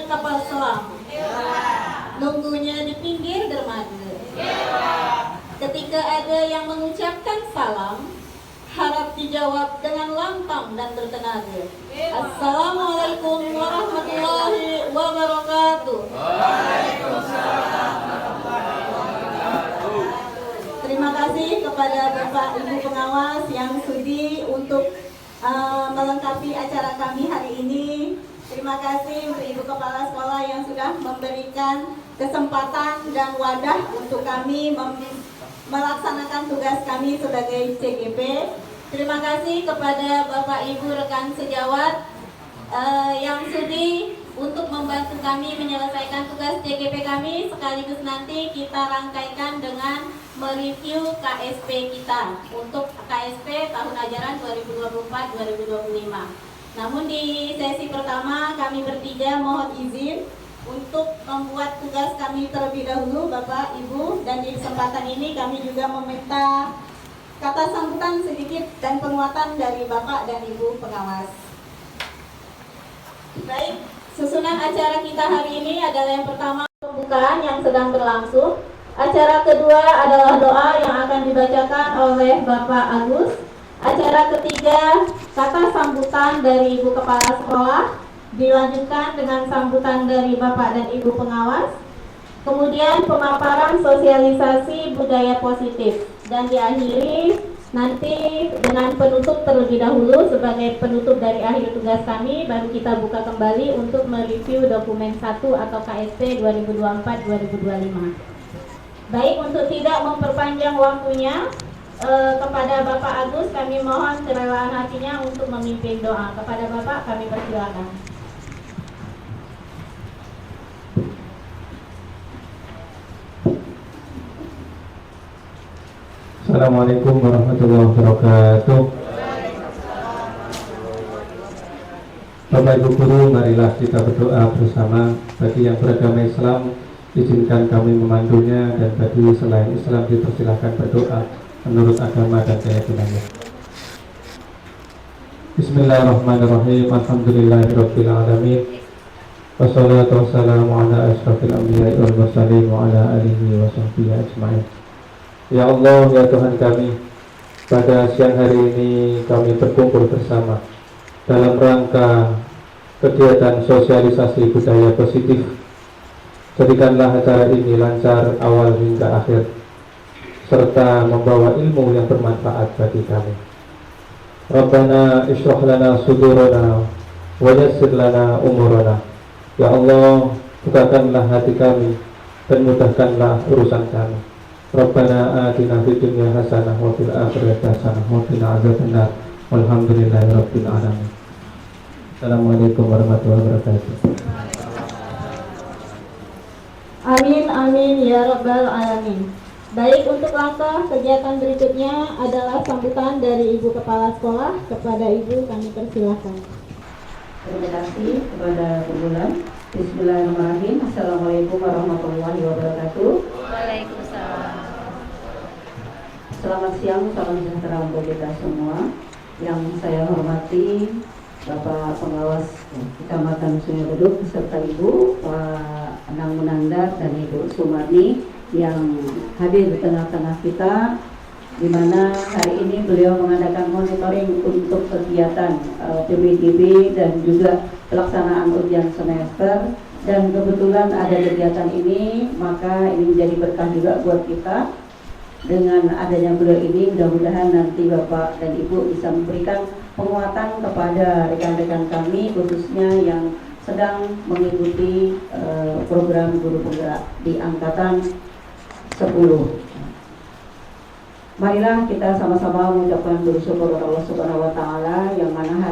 kapal selam? Nunggunya di pinggir dermaga? Ketika ada yang mengucapkan salam, harap dijawab dengan lantang dan bertenaga. Assalamualaikum warahmatullahi wabarakatuh. Terima kasih kepada Bapak Ibu pengawas yang sudi untuk melengkapi acara kami hari ini. Terima kasih untuk Ibu Kepala Sekolah yang sudah memberikan kesempatan dan wadah untuk kami melaksanakan tugas kami sebagai CGP. Terima kasih kepada Bapak Ibu rekan sejawat yang sudi untuk membantu kami menyelesaikan tugas CGP kami. Sekaligus nanti kita rangkaikan dengan mereview KSP kita untuk KSP tahun ajaran 2024-2025. Namun di sesi pertama kami bertiga mohon izin untuk membuat tugas kami terlebih dahulu Bapak Ibu, dan di kesempatan ini kami juga meminta kata sambutan sedikit dan penguatan dari Bapak dan Ibu pengawas. Baik, susunan acara kita hari ini adalah yang pertama pembukaan yang sedang berlangsung. Acara kedua adalah doa yang akan dibacakan oleh Bapak Agus. Acara ketiga kata sambutan dari Ibu Kepala Sekolah, dilanjutkan dengan sambutan dari Bapak dan Ibu pengawas. Kemudian pemaparan sosialisasi budaya positif, dan diakhiri nanti dengan penutup terlebih dahulu. Sebagai penutup dari akhir tugas kami, baru kita buka kembali untuk mereview dokumen 1 atau KSP 2024-2025. Baik, untuk tidak memperpanjang waktunya, kepada Bapak Agus kami mohon kerelaan hatinya untuk memimpin doa. Kepada Bapak kami persilakan. Assalamualaikum warahmatullahi wabarakatuh. Bapak Ibu Guru, marilah kita berdoa bersama. Bagi yang beragama Islam, izinkan kami memandunya, dan bagi selain Islam dipersilahkan berdoa menurut agama dan keyakinannya. Bismillahirrahmanirrahim. Alhamdulillahirabbil alamin. Wassalatu wassalamu ala asyrafil anbiya'i wal mursalin wa ala alihi wa sahbihi ajmain. Ya Allah, ya Tuhan kami, pada siang hari ini kami berkumpul bersama dalam rangka kegiatan sosialisasi budaya positif. Jadikanlah acara ini lancar awal hingga akhir, serta membawa ilmu yang bermanfaat bagi kami. Rabbana ishrah lana sudurana wa yassir lana umurana. Ya Allah, bukakanlah hati kami dan mudahkanlah urusan kami. Rabbana atina fid dunya hasanah wa fil akhirati hasanah wa qina adzabannar. Walhamdulillahirabbil alamin. Assalamualaikum warahmatullahi wabarakatuh. Amin amin ya rabbal alamin. Baik, untuk langkah kegiatan berikutnya adalah sambutan dari Ibu Kepala Sekolah. Kepada Ibu kami persilahkan. Terima kasih kepada Bu Bulan. Bismillahirrahmanirrahim. Assalamualaikum warahmatullahi wabarakatuh. Waalaikumsalam. Selamat siang, salam sejahtera untuk kita semua. Yang saya hormati Bapak Pengawas Kecamatan Sungai Beduk beserta Ibu Pak Anang Munandar dan Ibu Sumarni yang hadir di tengah-tengah kita, di mana hari ini beliau mengadakan monitoring untuk kegiatan PBDB dan juga pelaksanaan ujian semester. Dan kebetulan ada kegiatan ini, maka ini menjadi berkah juga buat kita. Dengan adanya beliau ini, mudah-mudahan nanti Bapak dan Ibu bisa memberikan penguatan kepada rekan-rekan kami, khususnya yang sedang mengikuti program guru penggerak di angkatan 10. Marilah kita sama-sama mengucapkan bersyukur kepada Allah Subhanahu wa taala, yang mana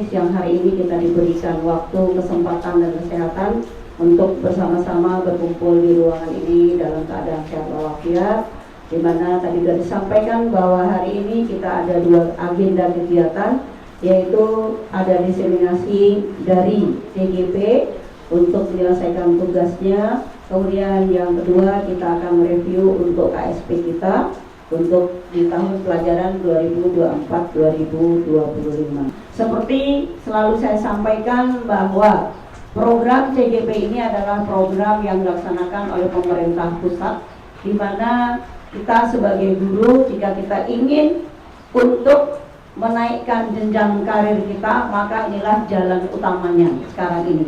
siang hari ini kita diberikan waktu, kesempatan dan kesehatan untuk bersama-sama berkumpul di ruangan ini dalam keadaan sehat walafiat, di mana tadi sudah disampaikan bahwa hari ini kita ada 2 agenda kegiatan, yaitu ada diseminasi dari CGP untuk menyelesaikan tugasnya. Kemudian yang kedua, kita akan mereview untuk KSP kita untuk di tahun pelajaran 2024-2025. Seperti selalu saya sampaikan bahwa Program CGP ini adalah program yang dilaksanakan oleh pemerintah pusat, di mana kita sebagai guru, jika kita ingin untuk menaikkan jenjang karir kita, maka inilah jalan utamanya sekarang ini.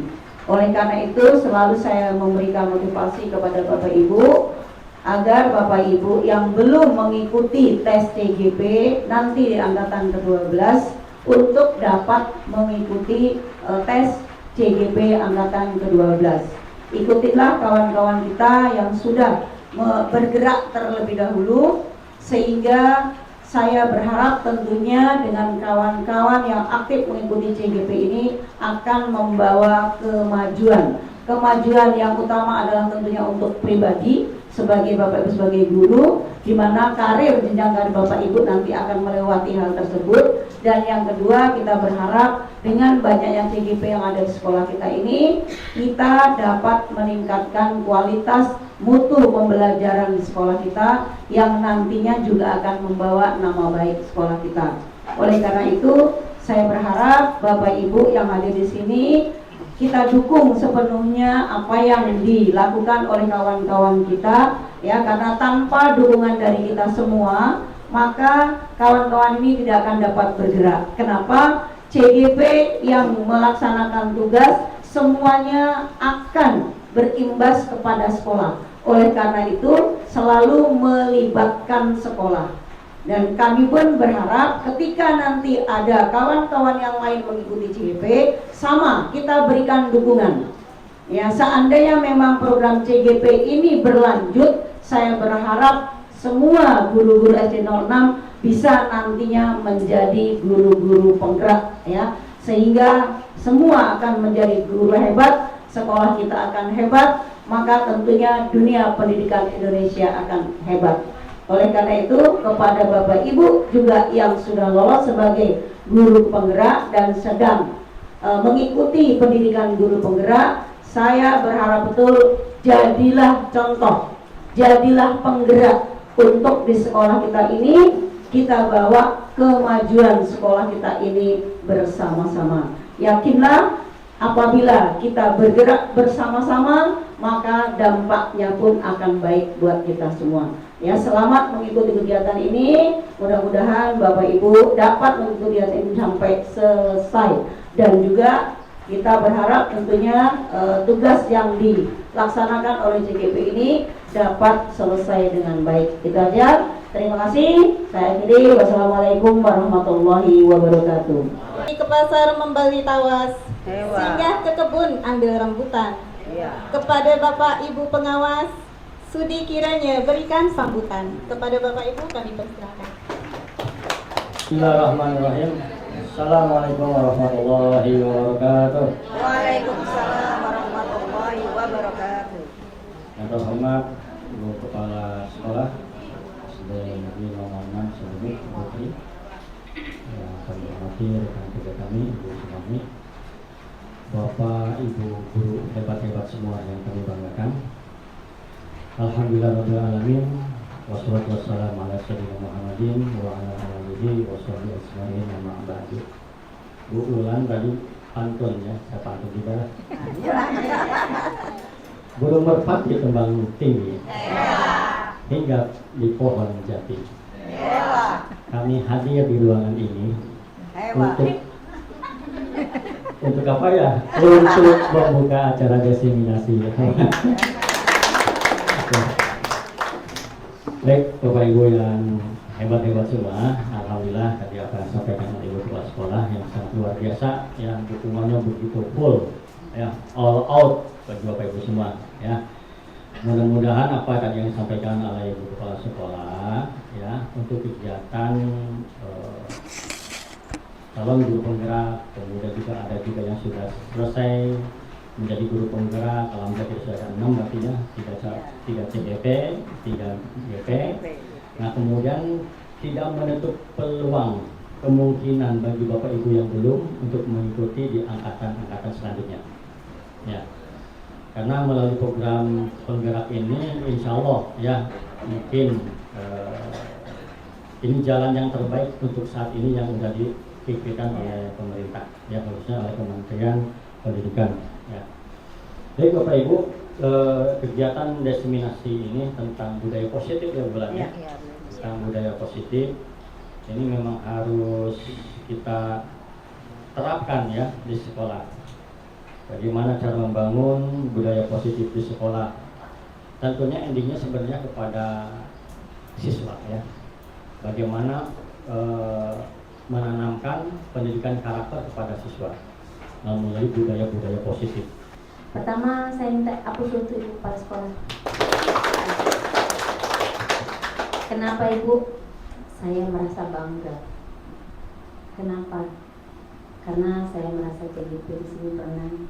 Oleh karena itu, selalu saya memberikan motivasi kepada Bapak Ibu agar Bapak Ibu yang belum mengikuti tes CGP nanti di angkatan ke-12 untuk dapat mengikuti tes CGP angkatan ke-12. Ikutilah kawan-kawan kita yang sudah bergerak terlebih dahulu, sehingga saya berharap tentunya dengan kawan-kawan yang aktif mengikuti CGP ini akan membawa kemajuan. Kemajuan yang utama adalah tentunya untuk pribadi sebagai Bapak Ibu sebagai guru, di mana karir jenjang karir Bapak Ibu nanti akan melewati hal tersebut. Dan yang kedua, kita berharap dengan banyaknya CGP yang ada di sekolah kita ini, kita dapat meningkatkan kualitas mutu pembelajaran di sekolah kita yang nantinya juga akan membawa nama baik sekolah kita. Oleh karena itu, saya berharap Bapak Ibu yang ada di sini, kita dukung sepenuhnya apa yang dilakukan oleh kawan-kawan kita, ya, karena tanpa dukungan dari kita semua, maka kawan-kawan ini tidak akan dapat bergerak. Kenapa? CGP yang melaksanakan tugas semuanya akan berimbas kepada sekolah. Oleh karena itu, selalu melibatkan sekolah. Dan kami pun berharap ketika nanti ada kawan-kawan yang lain mengikuti CGP, sama kita berikan dukungan. Ya, seandainya memang program CGP ini berlanjut, saya berharap semua guru-guru SD 06 bisa nantinya menjadi guru-guru penggerak, ya, sehingga semua akan menjadi guru hebat, sekolah kita akan hebat, maka tentunya dunia pendidikan Indonesia akan hebat. Oleh karena itu, kepada Bapak Ibu juga yang sudah lolos sebagai guru penggerak dan sedang mengikuti pendidikan guru penggerak, saya berharap betul jadilah contoh, jadilah penggerak untuk di sekolah kita ini, kita bawa kemajuan sekolah kita ini bersama-sama. Yakinlah apabila kita bergerak bersama-sama, maka dampaknya pun akan baik buat kita semua. Ya, selamat mengikuti kegiatan ini. Mudah-mudahan Bapak Ibu dapat mengikuti kegiatan ini sampai selesai. Dan juga kita berharap tentunya tugas yang dilaksanakan oleh CGP ini dapat selesai dengan baik. Itu aja. Terima kasih. Saya akhiri. Wassalamualaikum warahmatullahi wabarakatuh. Ke pasar membeli tawas, singgah ke kebun ambil rambutan. Kepada Bapak Ibu pengawas, sudi kiranya berikan sambutan. Kepada Bapak Ibu kami persilakan. Bismillahirrahmanirrahim. Assalamualaikum warahmatullahi wabarakatuh. Waalaikumsalam warahmatullahi wabarakatuh. Yang terhormat Ibu Kepala Sekolah SD Negeri 06 Selebih Putri, yang kami hormati rekan kerja kami Ibu Sumami, Bapak Ibu guru hebat-hebat semua yang kami banggakan. Alhamdulillahirabbil alamin. Wassalatu wassalamu ala sayyidina Muhammadin wa ala alihi washabihi ajmain, amma ba'du. Bu ulang tadi pantun ya, saya pantun juga. Burung merpati kembang tinggi, hingga di pohon jati. Kami hadir di ruangan ini untuk apa ya? Untuk membuka acara diseminasi. Baik, Bapak Ibu yang hebat-hebat semua, alhamdulillah tadi apa yang sampaikan oleh Ibu Kepala Sekolah yang sangat luar biasa, yang dukungannya begitu full, ya, all out bagi Bapak Ibu semua, ya. Mudah-mudahan apa tadi yang disampaikan oleh Ibu Kepala Sekolah, ya, untuk kegiatan calon guru penggerak, kemudian juga ada juga yang sudah selesai menjadi guru penggerak, alhamdulillah sudah ada 6 artinya 3 CGP, 3 GP. Nah, kemudian tidak menutup peluang kemungkinan bagi Bapak Ibu yang belum untuk mengikuti di angkatan-angkatan selanjutnya. Ya. Karena melalui program penggerak ini insya Allah ya mungkin ini jalan yang terbaik untuk saat ini yang sudah dipikirkan oleh pemerintah, ya, khususnya oleh Kementerian pendidikan. Ya. Jadi Bapak Ibu, kegiatan diseminasi ini tentang budaya positif ya bulan ya. Tentang budaya positif ini memang harus kita terapkan ya di sekolah. Bagaimana cara membangun budaya positif di sekolah? Tentunya endingnya sebenarnya kepada siswa ya. Bagaimana menanamkan pendidikan karakter kepada siswa melalui budaya-budaya positif. Pertama, saya minta aplaus untuk Ibu Kepala Sekolah. Kenapa Ibu? Saya merasa bangga. Kenapa? Karena saya merasa CGP di sini pernah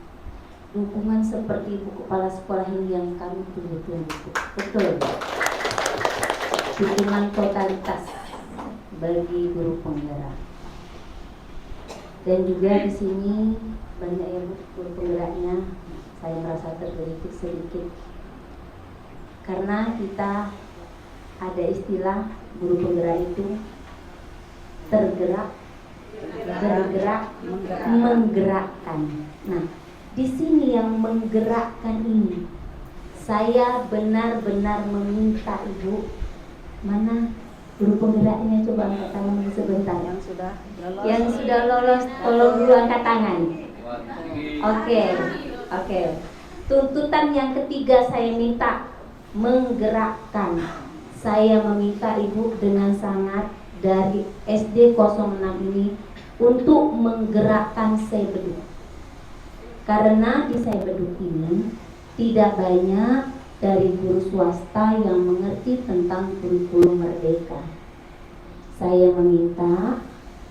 dukungan seperti Ibu Kepala Sekolah ini yang kami betul-betul betul. Dukungan totalitas bagi guru penggerak. Dan juga di sini banyak yang guru penggeraknya. Saya merasa tergelitik sedikit karena kita ada istilah guru penggerak itu tergerak, bergerak, menggerakkan. Nah, di sini yang menggerakkan ini, saya benar-benar meminta Ibu, mana guru penggeraknya, coba angkat tangan sebentar. Yang sudah lolos, tolong dulu angkat tangan. Oke. Tuntutan yang ketiga saya minta menggerakkan. Saya meminta Ibu dengan sangat dari SD 06 ini untuk menggerakkan Saebeduk. Karena di Saebeduk ini tidak banyak dari guru swasta yang mengerti tentang kurikulum merdeka. Saya meminta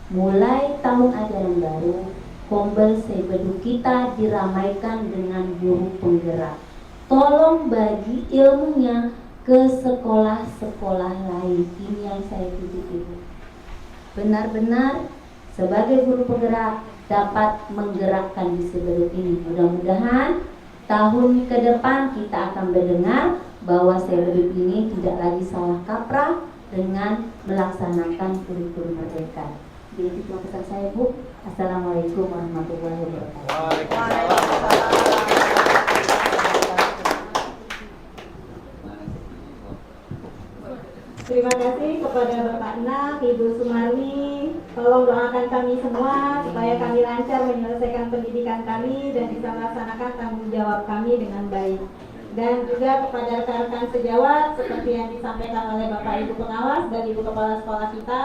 mulai tahun ajaran baru Kombel Saebeduk kita diramaikan dengan guru penggerak. Tolong bagi ilmunya ke sekolah-sekolah lain. Ini yang saya tuju Ibu. Benar-benar sebagai guru penggerak dapat menggerakkan di Saebeduk ini. Mudah-mudahan tahun ke depan kita akan mendengar bahwa Saebeduk ini tidak lagi salah kaprah dengan melaksanakan kurikulum merdeka. Jadi itu pesan saya Bu. Assalamualaikum warahmatullahi wabarakatuh. Terima kasih kepada Bapak Nak, Ibu Sumarni. Tolong doakan kami semua supaya kami lancar menyelesaikan pendidikan kami dan bisa melaksanakan tanggung jawab kami dengan baik. Dan juga kepada rekan-rekan sejawat seperti yang disampaikan oleh Bapak Ibu Pengawas dan Ibu Kepala Sekolah kita,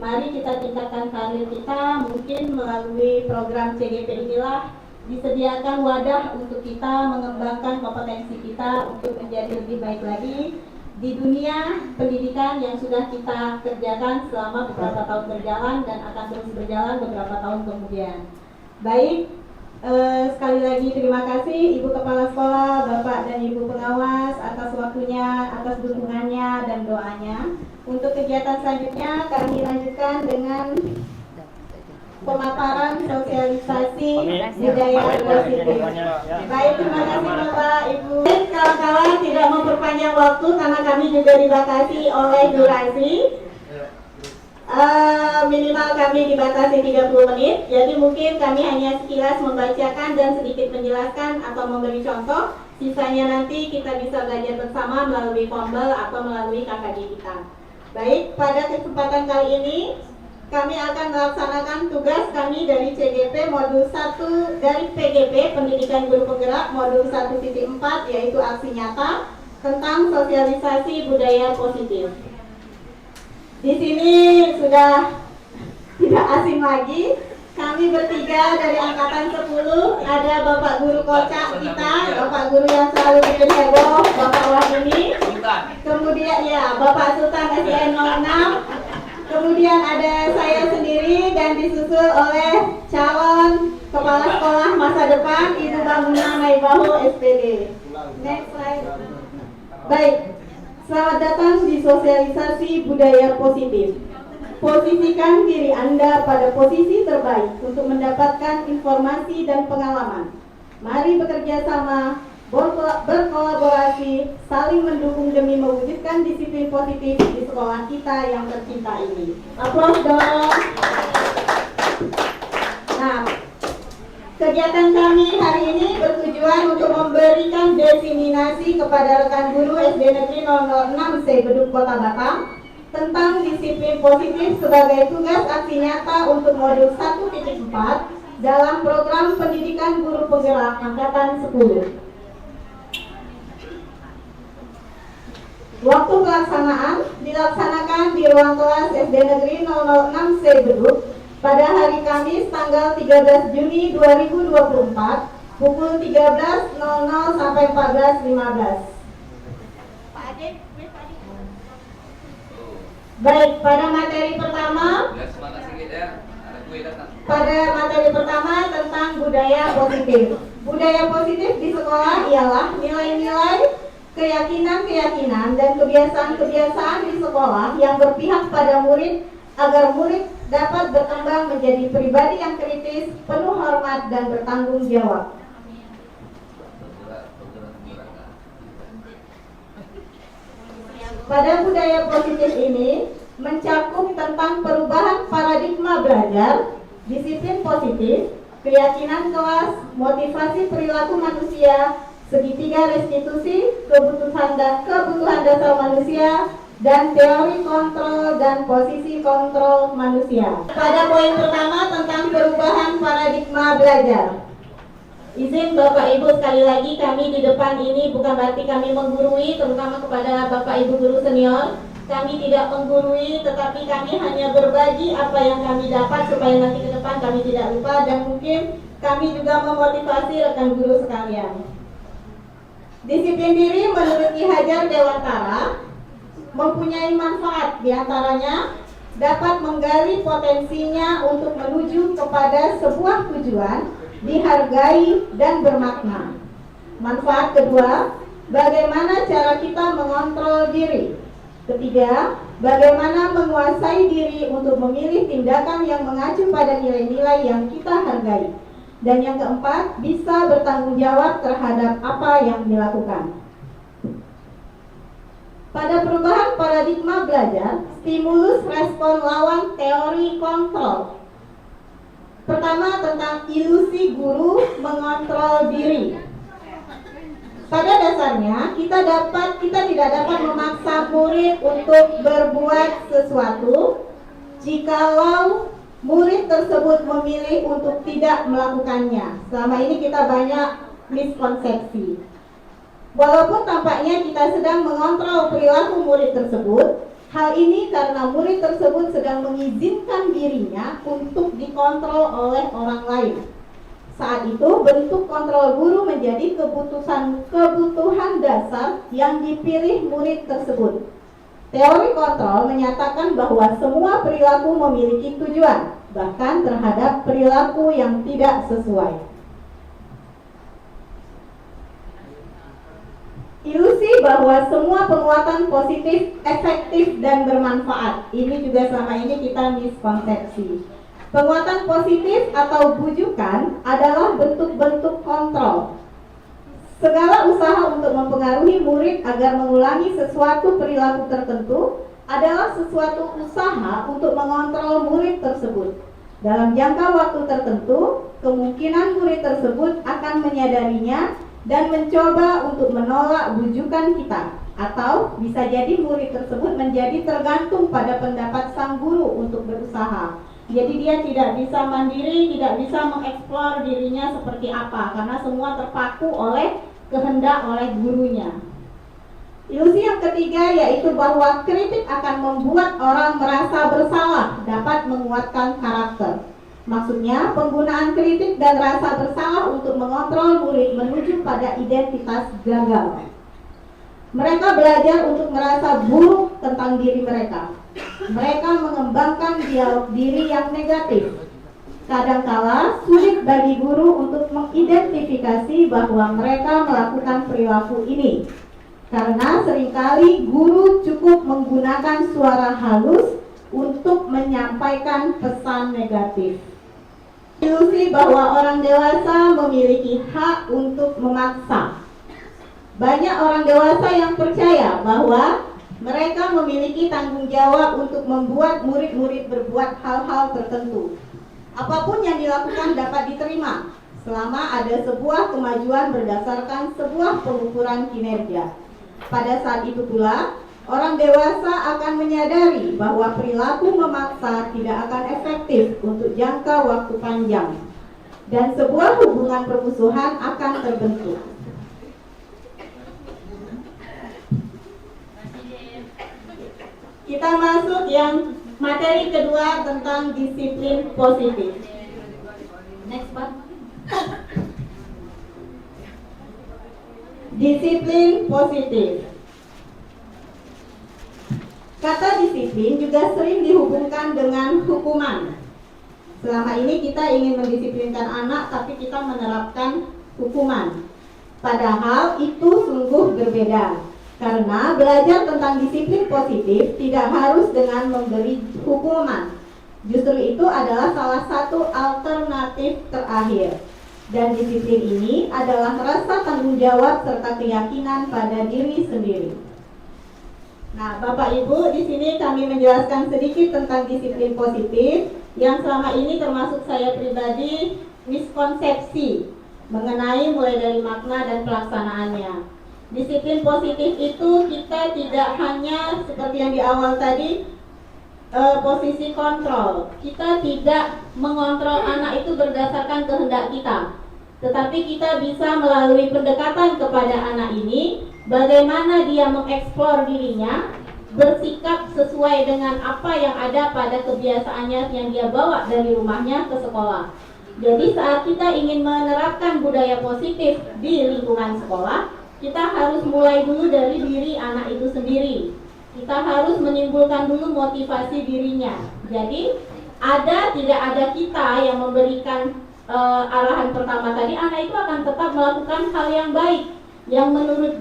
mari kita tingkatkan karir kita. Mungkin melalui program CGP inilah disediakan wadah untuk kita mengembangkan kompetensi kita untuk menjadi lebih baik lagi di dunia pendidikan yang sudah kita kerjakan selama beberapa tahun berjalan dan akan terus berjalan beberapa tahun kemudian. Baik, sekali lagi terima kasih Ibu Kepala Sekolah, Bapak dan Ibu Pengawas atas waktunya, atas dukungannya dan doanya. Untuk kegiatan selanjutnya kami lanjutkan dengan pemaparan sosialisasi budaya positif. Baik, terima kasih Bapak Ibu. Kawan-kawan tidak memperpanjang waktu karena kami juga dibatasi oleh durasi. Minimal kami dibatasi 30 menit. Jadi mungkin kami hanya sekilas membacakan dan sedikit menjelaskan atau memberi contoh. Sisanya nanti kita bisa belajar bersama melalui Kombel atau melalui KKD kita. Baik, pada kesempatan kali ini kami akan melaksanakan tugas kami dari CGP modul 1 dari PGP Pendidikan Guru Penggerak modul 1.4 yaitu aksi nyata tentang sosialisasi budaya positif. Di sini sudah tidak asing lagi, kami bertiga dari angkatan 10, ada Bapak Guru Kocak kita, Bapak Guru yang selalu bikin heboh, Bapak Wahyuni, kemudian ya Bapak Sultan SDN 06, kemudian ada saya sendiri dan disusul oleh calon kepala sekolah masa depan Ibu Bamuna Maibahu SPD. Next slide. Baik, selamat datang di sosialisasi budaya positif. Posisikan diri Anda pada posisi terbaik untuk mendapatkan informasi dan pengalaman. Mari bekerja sama, berkolaborasi, saling mendukung demi mewujudkan disiplin positif di sekolah kita yang tercinta ini. Aplaus dong. Nah, Kegiatan kami hari ini bertujuan untuk memberikan diseminasi kepada rekan guru SD Negeri 006 C Beduk Kota Batam tentang disiplin positif sebagai tugas aksi nyata untuk modul 1.4 dalam program pendidikan guru penggerak angkatan 10. Waktu pelaksanaan dilaksanakan di ruang kelas SD Negeri 006 C Beduk pada hari Kamis tanggal 13 Juni 2024 pukul 13.00 sampai 14.15. Baik, pada materi pertama tentang budaya positif. Budaya positif di sekolah ialah nilai-nilai, keyakinan-keyakinan dan kebiasaan-kebiasaan di sekolah yang berpihak pada murid agar murid dapat berkembang menjadi pribadi yang kritis, penuh hormat dan bertanggung jawab. Pada budaya positif ini mencakup tentang perubahan paradigma belajar, disiplin positif, keyakinan kelas, motivasi perilaku manusia, segitiga restitusi, kebutuhan dasar manusia, dan teori kontrol dan posisi kontrol manusia. Pada poin pertama tentang perubahan paradigma belajar. Izin Bapak Ibu, sekali lagi kami di depan ini bukan berarti kami menggurui, terutama kepada Bapak Ibu guru senior. Kami tidak menggurui, tetapi kami hanya berbagi apa yang kami dapat supaya nanti ke depan kami tidak lupa, dan mungkin kami juga memotivasi rekan guru sekalian. Disiplin diri menurut Ki Hajar Dewantara mempunyai manfaat, diantaranya dapat menggali potensinya untuk menuju kepada sebuah tujuan, dihargai dan bermakna. Manfaat kedua, bagaimana cara kita mengontrol diri. Ketiga, bagaimana menguasai diri untuk memilih tindakan yang mengacu pada nilai-nilai yang kita hargai. Dan yang keempat, bisa bertanggung jawab terhadap apa yang dilakukan. Pada perubahan paradigma belajar, stimulus respon lawan teori kontrol. Pertama, tentang ilusi guru mengontrol diri. Pada dasarnya, kita tidak dapat memaksa murid untuk berbuat sesuatu jikalau murid tersebut memilih untuk tidak melakukannya. Selama ini kita banyak miskonsepsi. Walaupun tampaknya kita sedang mengontrol perilaku murid tersebut, hal ini karena murid tersebut sedang mengizinkan dirinya untuk dikontrol oleh orang lain. Saat itu bentuk kontrol guru menjadi kebutuhan dasar yang dipilih murid tersebut. Teori kontrol menyatakan bahwa semua perilaku memiliki tujuan, bahkan terhadap perilaku yang tidak sesuai. Ilusi bahwa semua penguatan positif efektif dan bermanfaat. Ini juga selama ini kita miskonsepsi. Penguatan positif atau bujukan adalah bentuk-bentuk kontrol. Segala usaha untuk mempengaruhi murid agar mengulangi sesuatu perilaku tertentu adalah sesuatu usaha untuk mengontrol murid tersebut. Dalam jangka waktu tertentu, kemungkinan murid tersebut akan menyadarinya dan mencoba untuk menolak bujukan kita, atau bisa jadi murid tersebut menjadi tergantung pada pendapat sang guru untuk berusaha. Jadi dia tidak bisa mandiri, tidak bisa mengeksplor dirinya seperti apa, karena semua terpaku oleh kehendak oleh gurunya. Ilusi yang ketiga yaitu bahwa kritik akan membuat orang merasa bersalah, dapat menguatkan karakter. Maksudnya, penggunaan kritik dan rasa bersalah untuk mengontrol murid menuju pada identitas gagal. Mereka belajar untuk merasa buruk tentang diri mereka. Mereka mengembangkan dialog diri yang negatif. Kadangkala sulit bagi guru untuk mengidentifikasi bahwa mereka melakukan perilaku ini, karena seringkali guru cukup menggunakan suara halus untuk menyampaikan pesan negatif. Ilusi bahwa orang dewasa memiliki hak untuk memaksa. Banyak orang dewasa yang percaya bahwa mereka memiliki tanggung jawab untuk membuat murid-murid berbuat hal-hal tertentu. Apapun yang dilakukan dapat diterima, selama ada sebuah kemajuan berdasarkan sebuah pengukuran kinerja. Pada saat itu pula, orang dewasa akan menyadari bahwa perilaku memaksa tidak akan efektif untuk jangka waktu panjang, dan sebuah hubungan permusuhan akan terbentuk. Kita masuk yang materi kedua tentang disiplin positif. Next, Pak. Disiplin positif. Kata disiplin juga sering dihubungkan dengan hukuman. Selama ini kita ingin mendisiplinkan anak, tapi kita menerapkan hukuman. Padahal itu sungguh berbeda. Karena belajar tentang disiplin positif tidak harus dengan memberi hukuman. Justru itu adalah salah satu alternatif terakhir. Dan disiplin ini adalah rasa tanggung jawab serta keyakinan pada diri sendiri. Nah, Bapak Ibu, di sini kami menjelaskan sedikit tentang disiplin positif yang selama ini termasuk saya pribadi miskonsepsi mengenai mulai dari makna dan pelaksanaannya. Disiplin positif itu kita tidak hanya seperti yang di awal tadi posisi kontrol. Kita tidak mengontrol anak itu berdasarkan kehendak kita, tetapi kita bisa melalui pendekatan kepada anak ini, bagaimana dia mengeksplor dirinya, bersikap sesuai dengan apa yang ada pada kebiasaannya yang dia bawa dari rumahnya ke sekolah. Jadi saat kita ingin menerapkan budaya positif di lingkungan sekolah, kita harus mulai dulu dari diri anak itu sendiri. Kita harus menimbulkan dulu motivasi dirinya. Jadi tidak ada kita yang memberikan arahan pertama tadi, anak itu akan tetap melakukan hal yang baik, yang menurut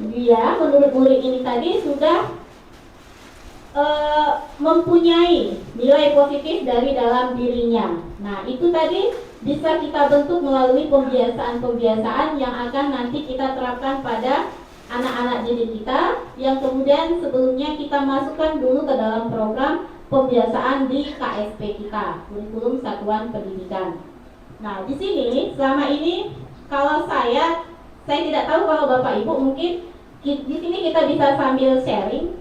murid ini tadi sudah mempunyai nilai positif dari dalam dirinya. Nah, itu tadi bisa kita bentuk melalui pembiasaan-pembiasaan yang akan nanti kita terapkan pada anak-anak didik kita, yang kemudian sebelumnya kita masukkan dulu ke dalam program pembiasaan di KSP kita, Kurikulum Satuan Pendidikan. Nah, di sini selama ini kalau saya tidak tahu kalau Bapak Ibu mungkin di sini kita bisa sambil sharing.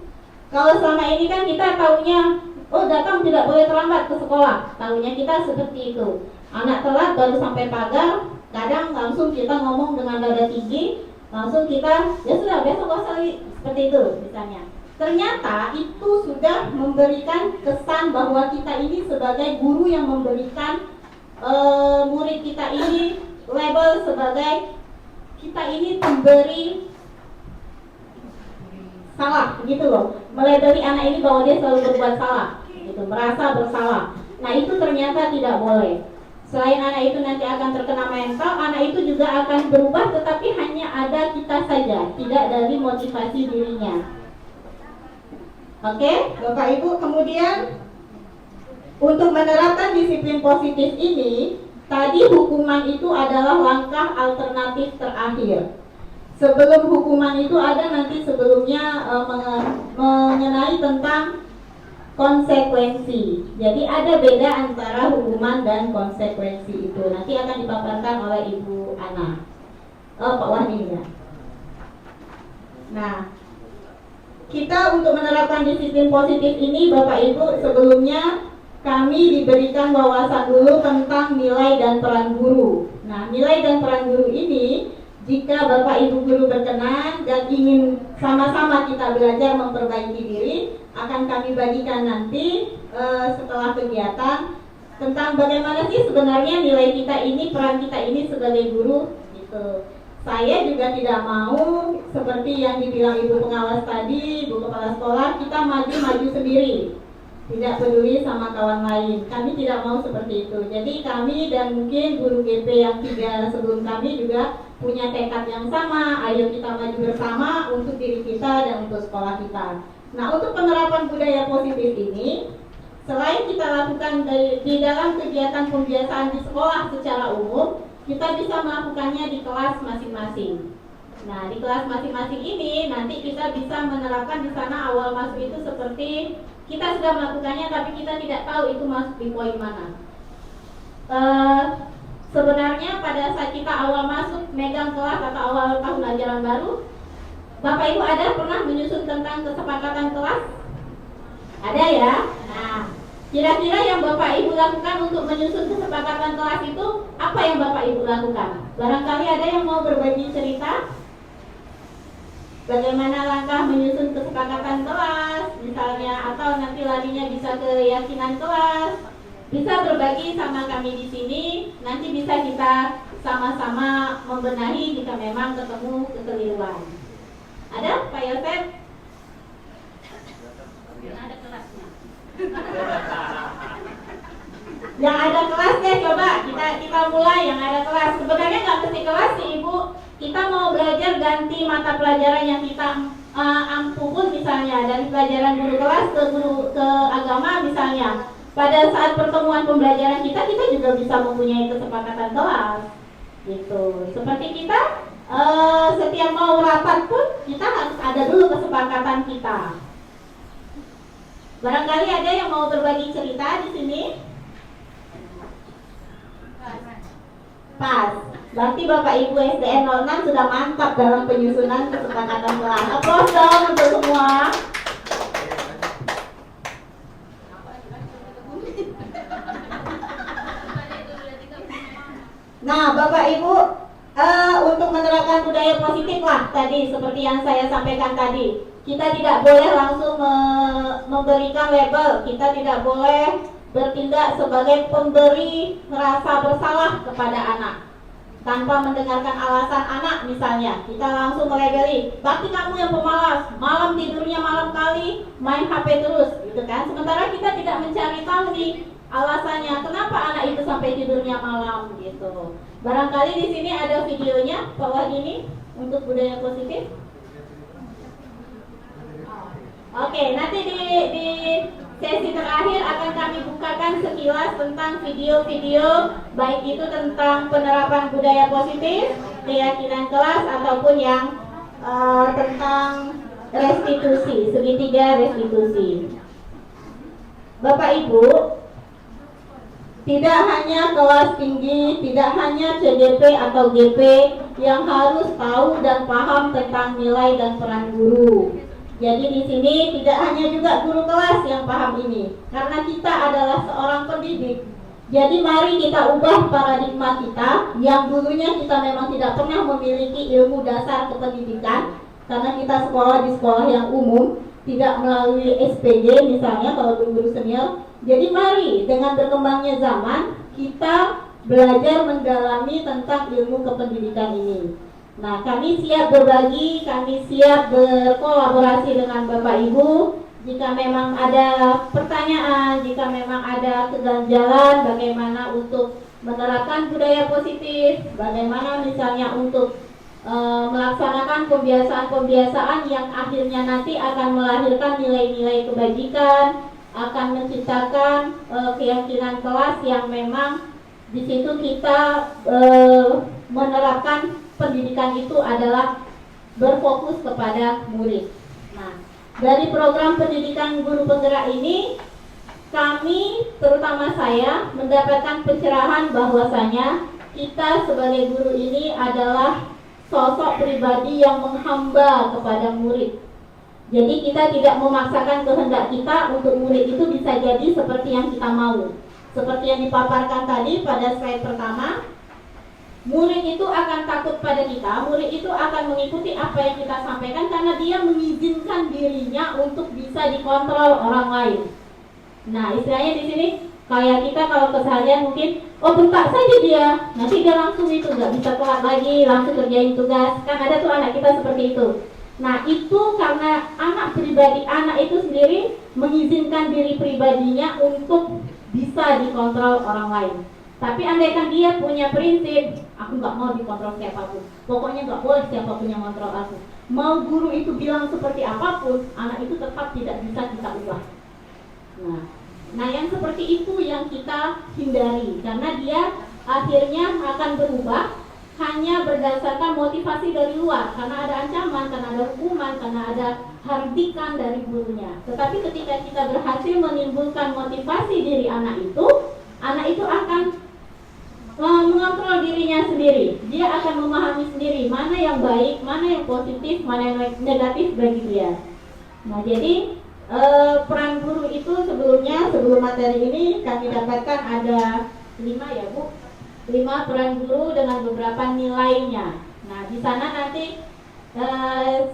Kalau selama ini kan kita taunya, oh datang tidak boleh terlambat ke sekolah, taunya kita seperti itu. Anak telat baru sampai pagar, kadang langsung kita ngomong dengan nada tinggi, langsung kita, ya sudah besok gak usah seperti itu misalnya. Ternyata itu sudah memberikan kesan bahwa kita ini sebagai guru yang memberikan murid kita ini label sebagai kita ini pemberi salah, gitu loh. Melabeli anak ini bahwa dia selalu berbuat salah, gitu, merasa bersalah. Nah, itu ternyata tidak boleh. Selain anak itu nanti akan terkena mental, anak itu juga akan berubah, tetapi hanya ada kita saja, tidak dari motivasi dirinya. Oke, Bapak Ibu, kemudian untuk menerapkan disiplin positif ini, tadi hukuman itu adalah langkah alternatif terakhir. Sebelum hukuman itu ada nanti sebelumnya mengenai tentang konsekuensi. Jadi ada beda antara hukuman dan konsekuensi itu. Nanti akan dipaparkan oleh Ibu Ana, Pak Wahdi ya. Nah, kita untuk menerapkan disiplin positif ini, Bapak Ibu, sebelumnya kami diberikan wawasan dulu tentang nilai dan peran guru. Nah, nilai dan peran guru ini, jika Bapak Ibu guru berkenan dan ingin sama-sama kita belajar memperbaiki diri, akan kami bagikan nanti setelah kegiatan tentang bagaimana sih sebenarnya nilai kita ini, peran kita ini sebagai guru gitu. Saya juga tidak mau seperti yang dibilang Ibu pengawas tadi, Ibu kepala sekolah, kita maju-maju sendiri, tidak peduli sama kawan lain. Kami tidak mau seperti itu. Jadi kami dan mungkin guru GP yang 3 sebelum kami juga punya tekad yang sama. Ayo kita maju bersama untuk diri kita dan untuk sekolah kita. Nah, untuk penerapan budaya positif ini, selain kita lakukan di dalam kegiatan pembiasaan di sekolah secara umum, kita bisa melakukannya di kelas masing-masing. Nah, di kelas masing-masing ini nanti kita bisa menerapkan di sana awal masuk itu seperti kita sudah melakukannya tapi kita tidak tahu itu masuk di poin mana. Sebenarnya pada saat kita awal masuk megang kelas atau awal tahun ajaran baru, Bapak Ibu ada pernah menyusun tentang kesepakatan kelas? Ada ya? Nah, kira-kira yang Bapak Ibu lakukan untuk menyusun kesepakatan kelas itu apa yang Bapak Ibu lakukan? Barangkali ada yang mau berbagi cerita? Bagaimana langkah menyusun kesepakatan kelas, misalnya, atau nanti larinya bisa ke keyakinan kelas? Bisa berbagi sama kami di sini, nanti bisa kita sama-sama membenahi jika memang ketemu kekeliruan. Ada Pak Yosef? Yang ada kelasnya. Yang ada kelasnya, coba kita mulai yang ada kelas. Sebenarnya nggak mesti kelas sih Ibu. Kita mau belajar ganti mata pelajaran yang kita ampuh pun, misalnya dari pelajaran guru kelas ke agama misalnya. Pada saat pertemuan pembelajaran kita juga bisa mempunyai kesepakatan kelas, gitu. Seperti kita setiap mau rapat pun kita harus ada dulu kesepakatan kita. Barangkali ada yang mau berbagi cerita di sini? Pas. Berarti Bapak Ibu SDN 06 sudah mantap dalam penyusunan kesepakatan kelas. Aplaus dong untuk semua. Nah, Bapak Ibu, untuk menerapkan budaya positif lah tadi, seperti yang saya sampaikan tadi, kita tidak boleh langsung memberikan label, kita tidak boleh bertindak sebagai pemberi rasa bersalah kepada anak tanpa mendengarkan alasan anak. Misalnya kita langsung melabeli, berarti kamu yang pemalas, malam tidurnya malam kali, main HP terus, gitu kan. Sementara kita tidak mencari tahu nih alasannya kenapa anak itu sampai tidurnya malam, gitu. Barangkali di sini ada videonya Pak Wahini untuk budaya positif. Oke, nanti di sesi terakhir akan kami bukakan sekilas tentang video-video, baik itu tentang penerapan budaya positif, keyakinan kelas, ataupun yang tentang restitusi, segitiga restitusi. Bapak Ibu, tidak hanya kelas tinggi, tidak hanya CGP atau GP yang harus tahu dan paham tentang nilai dan peran guru. Jadi di sini tidak hanya juga guru kelas yang paham ini, karena kita adalah seorang pendidik. Jadi mari kita ubah paradigma kita yang dulunya kita memang tidak pernah memiliki ilmu dasar kependidikan, karena kita sekolah di sekolah yang umum, tidak melalui SPG misalnya kalau guru senior. Jadi mari dengan berkembangnya zaman kita belajar mendalami tentang ilmu kependidikan ini. Nah, kami siap berbagi, kami siap berkolaborasi dengan Bapak Ibu. Jika memang ada pertanyaan, jika memang ada keganjalan bagaimana untuk menerapkan budaya positif, bagaimana misalnya untuk melaksanakan pembiasaan-pembiasaan yang akhirnya nanti akan melahirkan nilai-nilai kebajikan, akan menciptakan keyakinan kelas yang memang di situ kita menerapkan pendidikan itu adalah berfokus kepada murid. Nah, dari program pendidikan guru penggerak ini, kami, terutama saya, mendapatkan pencerahan bahwasanya kita sebagai guru ini adalah sosok pribadi yang menghamba kepada murid. Jadi kita tidak memaksakan kehendak kita untuk murid itu bisa jadi seperti yang kita mau. Seperti yang dipaparkan tadi pada slide pertama, murid itu akan takut pada kita, murid itu akan mengikuti apa yang kita sampaikan karena dia mengizinkan dirinya untuk bisa dikontrol orang lain. Nah, istilahnya di sini kayak kita kalau keseharian mungkin, oh bentak saja dia, nanti dia langsung itu nggak bisa keluar lagi, langsung kerjain tugas. Kan ada tuh anak kita seperti itu. Nah, itu karena anak pribadi, anak itu sendiri mengizinkan diri pribadinya untuk bisa dikontrol orang lain. Tapi andaikan dia punya prinsip, aku nggak mau dikontrol siapapun, pokoknya nggak boleh siapapun yang kontrol aku. Mau guru itu bilang seperti apapun, anak itu tetap tidak bisa kita ubah. Nah, yang seperti itu yang kita hindari, karena dia akhirnya akan berubah hanya berdasarkan motivasi dari luar, karena ada ancaman, karena ada hukuman, karena ada hardikan dari gurunya. Tetapi ketika kita berhasil menimbulkan motivasi diri anak itu akan mengontrol dirinya sendiri. Dia akan memahami sendiri mana yang baik, mana yang positif, mana yang negatif bagi dia. Nah, jadi peran guru itu sebelum materi ini kami dapatkan ada 5 ya Bu, 5 peran guru dengan beberapa nilainya. Nah, di sana nanti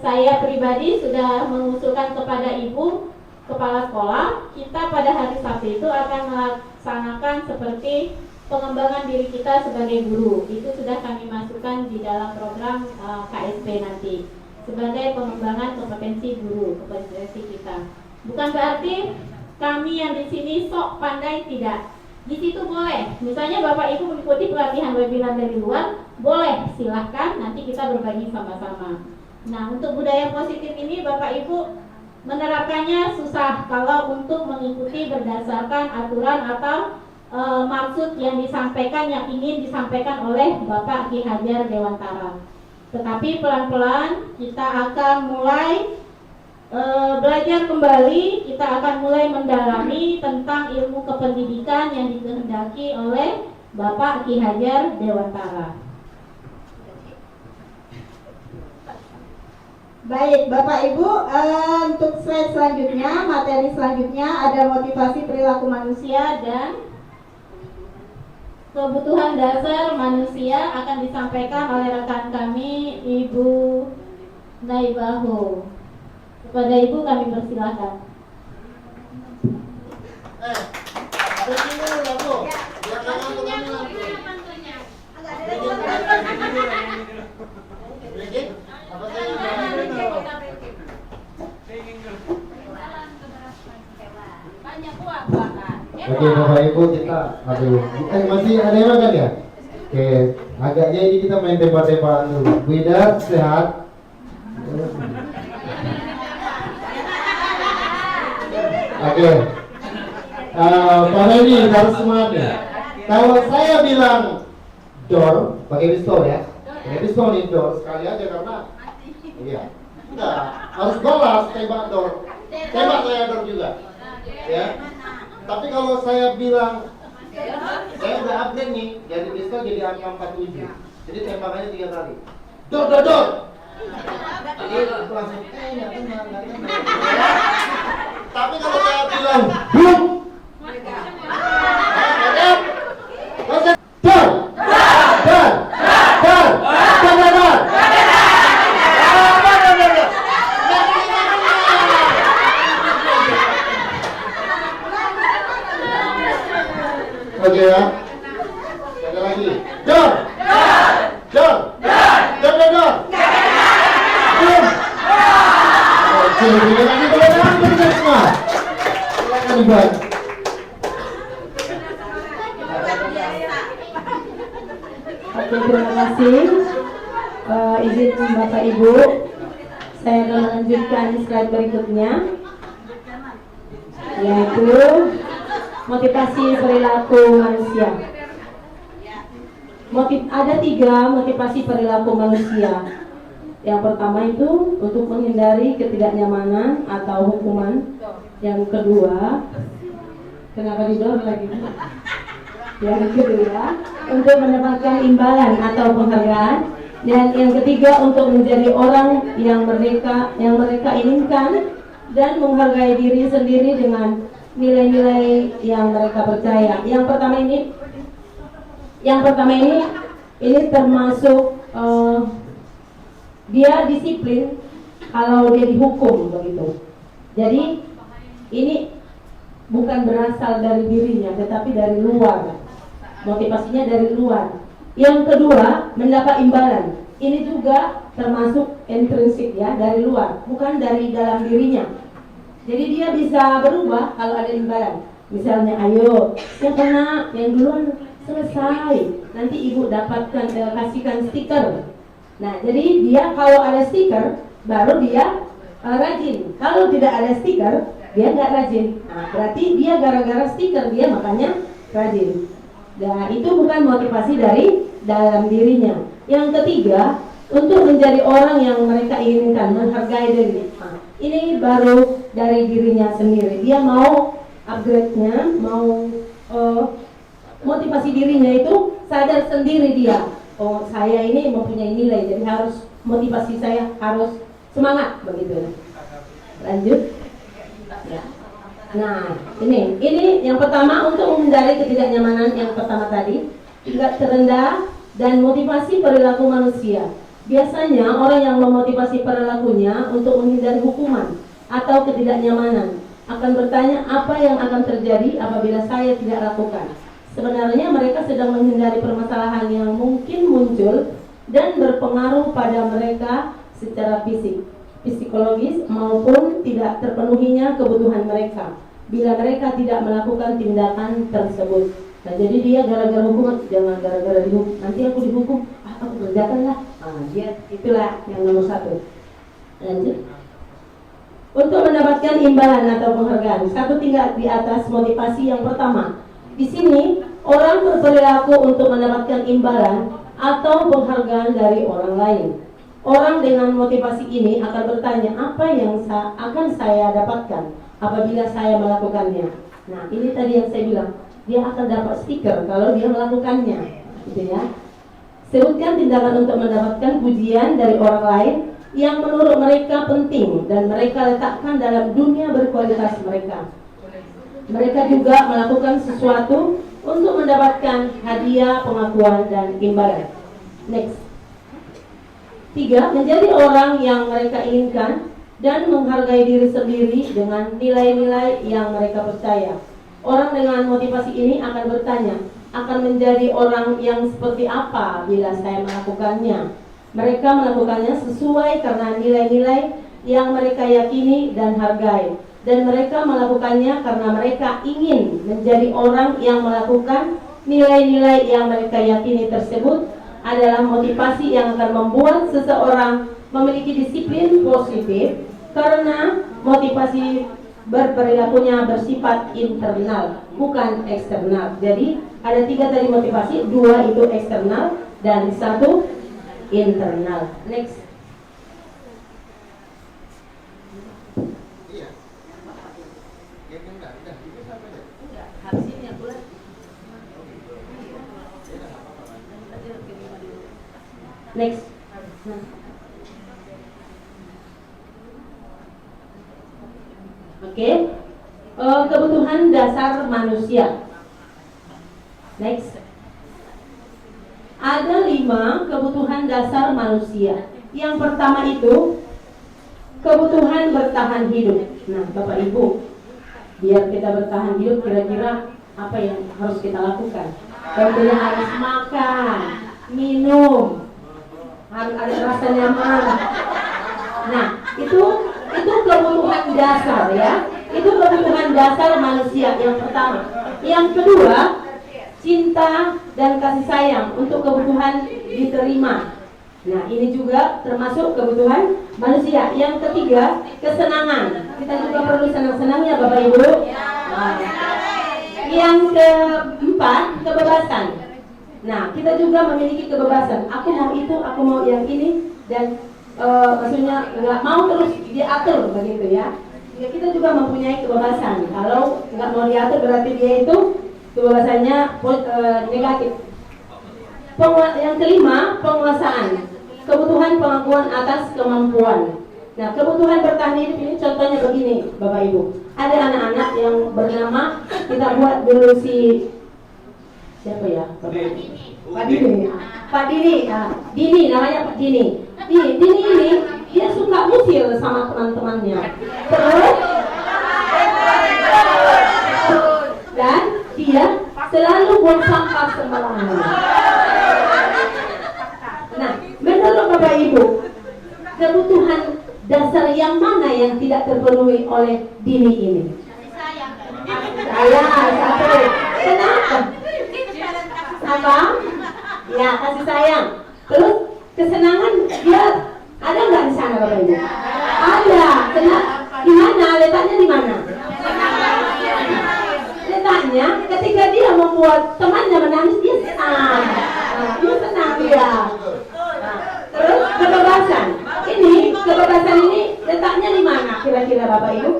saya pribadi sudah mengusulkan kepada Ibu Kepala Sekolah, kita pada hari Sabtu itu akan melaksanakan seperti pengembangan diri kita sebagai guru. Itu sudah kami masukkan di dalam program KSP nanti sebagai pengembangan kompetensi guru, kompetensi kita. Bukan berarti kami yang di sini sok pandai, tidak. Di situ boleh. Misalnya Bapak Ibu mengikuti pelatihan webinar dari luar, boleh, silahkan. Nanti kita berbagi sama-sama. Nah, untuk budaya positif ini Bapak Ibu menerapkannya susah kalau untuk mengikuti berdasarkan aturan atau maksud yang disampaikan, yang ingin disampaikan oleh Bapak Ki Hajar Dewantara. Tetapi pelan-pelan kita akan mulai belajar kembali, kita akan mulai mendalami tentang ilmu kependidikan yang dikehendaki oleh Bapak Ki Hajar Dewantara. Baik, Bapak Ibu, untuk slide selanjutnya, materi selanjutnya ada motivasi perilaku manusia dan kebutuhan dasar manusia akan disampaikan oleh rekan kami, Ibu Naibaho. Kepada Ibu kami persilahkan. Oke Bapak Ibu, kita masih ada yang makan ya? Oke, agaknya ini kita main tembak-tembakan dulu. Bu Ida, sehat? Oke, Pak Hendy harus semangat ya. Kalau saya bilang door, pakai pistol ya. Pakai pistol nih door sekali aja karena iya. Enggak, harus balas tembak door. Tembak saya door juga. Ya. Tapi kalau saya bilang saya udah upgrade nih dari pistol jadi AK-47. Jadi tembakannya 3 kali. Dor dor dor. Jadi langsung enggak kena. Tapi kalau saya bilang bum. Oke ya. Ada lagi. Dor. Dor. Dor. Dor. Dor. Bum. Oke, ini lagi boleh benar semua. Silakan dibuat. Oke, terima kasih. Izin Bapak Ibu, saya akan melanjutkan slide berikutnya, yaitu motivasi perilaku manusia. Ada 3 motivasi perilaku manusia. Yang pertama itu untuk menghindari ketidaknyamanan atau hukuman. Yang kedua, kenapa didorong lagi? Yang kedua, untuk mendapatkan imbalan atau penghargaan. Dan yang ketiga, untuk menjadi orang yang mereka inginkan dan menghargai diri sendiri dengan nilai-nilai yang mereka percaya. Yang pertama ini termasuk dia disiplin kalau dia dihukum begitu. Jadi ini bukan berasal dari dirinya, tetapi dari luar. Motivasinya dari luar. Yang kedua, mendapat imbalan. Ini juga termasuk intrinsik ya, dari luar, bukan dari dalam dirinya. Jadi dia bisa berubah kalau ada imbalan. Misalnya, ayo, yang kena, yang duluan selesai. Nanti ibu dapatkan, kasihkan stiker. Nah, jadi dia kalau ada stiker, baru dia rajin. Kalau tidak ada stiker, dia nggak rajin. Nah, berarti dia gara-gara stiker dia makanya rajin. Nah, itu bukan motivasi dari dalam dirinya. Yang ketiga, untuk menjadi orang yang mereka inginkan, menghargai diri. Nah, ini baru dari dirinya sendiri. Dia mau upgrade-nya, mau motivasi dirinya itu sadar sendiri dia. Oh, saya ini mempunyai nilai, jadi harus motivasi saya harus semangat begitu. Lanjut. Ya. Nah, ini yang pertama untuk menghindari ketidaknyamanan yang pertama tadi, tingkat terendah dan motivasi perilaku manusia. Biasanya orang yang memotivasi perilakunya untuk menghindari hukuman atau ketidaknyamanan akan bertanya apa yang akan terjadi apabila saya tidak lakukan. Sebenarnya mereka sedang menghindari permasalahan yang mungkin muncul dan berpengaruh pada mereka secara fisik, psikologis maupun tidak terpenuhinya kebutuhan mereka bila mereka tidak melakukan tindakan tersebut. Nah, jadi dia gara-gara hukuman, jangan gara-gara dihukum, nanti aku dihukum, aku kerjakanlah. Dia itulah yang nomor satu. Lanjut. Untuk mendapatkan imbalan atau penghargaan, satu tingkat di atas motivasi yang pertama. Di sini orang berperilaku untuk mendapatkan imbalan atau penghargaan dari orang lain. Orang dengan motivasi ini akan bertanya apa yang akan saya dapatkan apabila saya melakukannya. Nah, ini tadi yang saya bilang, dia akan dapat stiker kalau dia melakukannya, gitu ya. Sebutkan tindakan untuk mendapatkan pujian dari orang lain yang menurut mereka penting dan mereka letakkan dalam dunia berkualitas mereka. Mereka juga melakukan sesuatu untuk mendapatkan hadiah, pengakuan, dan imbalan. Next. 3. Menjadi orang yang mereka inginkan dan menghargai diri sendiri dengan nilai-nilai yang mereka percaya. Orang dengan motivasi ini akan bertanya, akan menjadi orang yang seperti apa bila saya melakukannya. Mereka melakukannya sesuai karena nilai-nilai yang mereka yakini dan hargai. Dan mereka melakukannya karena mereka ingin menjadi orang yang melakukan nilai-nilai yang mereka yakini tersebut adalah motivasi yang akan membuat seseorang memiliki disiplin positif karena motivasi berperilakunya bersifat internal, bukan eksternal. Jadi ada 3 tadi motivasi, 2 itu eksternal dan 1 internal. Next. Next. Oke. Kebutuhan dasar manusia. Next. Ada 5 kebutuhan dasar manusia. Yang pertama itu kebutuhan bertahan hidup. Nah, Bapak Ibu, biar kita bertahan hidup, kira-kira apa yang harus kita lakukan? Tentunya harus makan, minum, harus ada rasa nyaman. Nah, itu kebutuhan dasar ya. Itu kebutuhan dasar manusia yang pertama. Yang kedua, cinta dan kasih sayang untuk kebutuhan diterima. Nah, ini juga termasuk kebutuhan manusia. Yang ketiga, kesenangan. Kita juga perlu senang-senang ya Bapak Ibu. Nah, yang keempat, kebebasan. Nah, kita juga memiliki kebebasan. Aku mau itu, aku mau yang ini, dan maksudnya nggak mau terus diatur begitu ya. Ya, kita juga mempunyai kebebasan. Kalau nggak mau diatur berarti dia itu kebebasannya negatif. Yang kelima, penguasaan. Kebutuhan pengakuan atas kemampuan. Nah, kebutuhan bertahan hidup ini contohnya begini, Bapak Ibu. Ada anak-anak yang bernama, kita buat dulu siapa ya? Pak Dini. Pak Dini. Dini namanya Pak Dini. Dini ini dia suka musil sama teman-temannya. Terus dan dia selalu buang sampah sembarangan. Nah, menurut Bapak Ibu, kebutuhan dasar yang mana yang tidak terpenuhi oleh Dini ini? Sayang, satu. Kenapa? Apa? Ya, kasih sayang. Terus kesenangan dia ada nggak di sana Bapak Ibu? Ada. Di mana? Letaknya di mana? Letaknya ketika dia membuat temannya menangis, dia senang. Dia senang dia. Terus kebebasan. Kebebasan ini letaknya di mana kira-kira Bapak Ibu?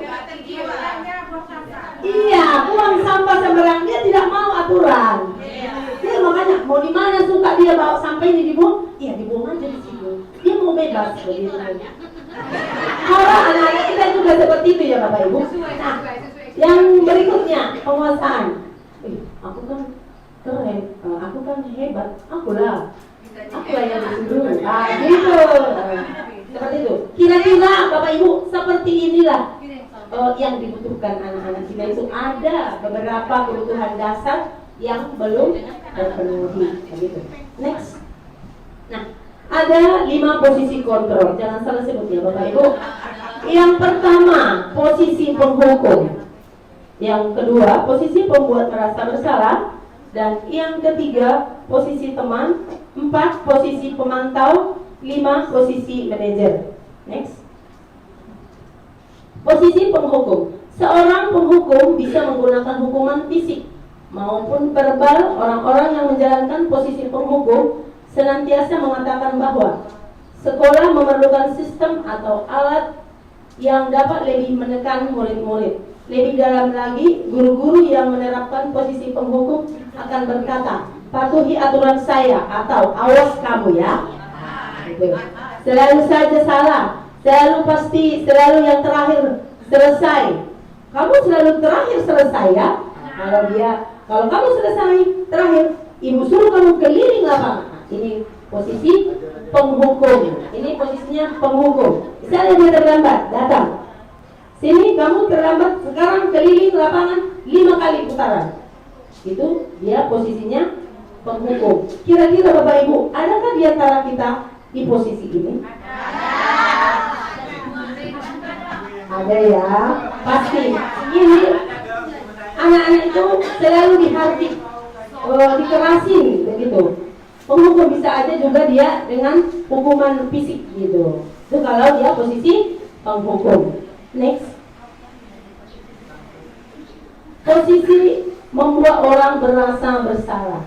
Iya, buang sampah sembarangan. Dia tidak mau aturan. bebas begitu. Kalau anak-anak kita juga seperti itu ya Bapak Ibu. Nah, yang berikutnya penguasaan. Aku kan keren, aku kan hebat, aku lah yang disuruh. Gitu. Seperti itu. Kira-kira Bapak Ibu seperti inilah yang dibutuhkan anak-anak kita itu. Ada beberapa kebutuhan dasar yang belum terpenuhi. Begitu. Next. Nah, ada 5 posisi kontrol. Jangan salah sebut ya Bapak Ibu. Yang pertama, posisi penghukum. Yang kedua, posisi pembuat merasa bersalah. Dan yang ketiga, posisi teman. 4, posisi pemantau. 5, posisi manajer. Next. Posisi penghukum. Seorang penghukum bisa menggunakan hukuman fisik maupun verbal. Orang-orang yang menjalankan posisi penghukum senantiasa mengatakan bahwa sekolah memerlukan sistem atau alat yang dapat lebih menekan murid-murid. Lebih dalam lagi, guru-guru yang menerapkan posisi penghukum akan berkata, patuhi aturan saya atau awas kamu ya. Selalu saja salah, selalu pasti, selalu yang terakhir selesai. Kamu selalu terakhir selesai ya. Kalau kamu selesai terakhir, ibu suruh kamu keliling lapangan. Ini posisi penghukum. Ini posisinya penghukum. Misalnya dia terlambat, datang. Sini kamu terlambat, sekarang keliling lapangan 5 kali putaran. Itu dia posisinya penghukum. Kira-kira Bapak Ibu, adakah di antara kita di posisi ini? Ada ya, pasti. Ini anak-anak itu selalu dihardik, dikerasin begitu. Penghukum bisa aja juga dia dengan hukuman fisik gitu. Itu kalau dia posisi penghukum. Next. Posisi membuat orang merasa bersalah.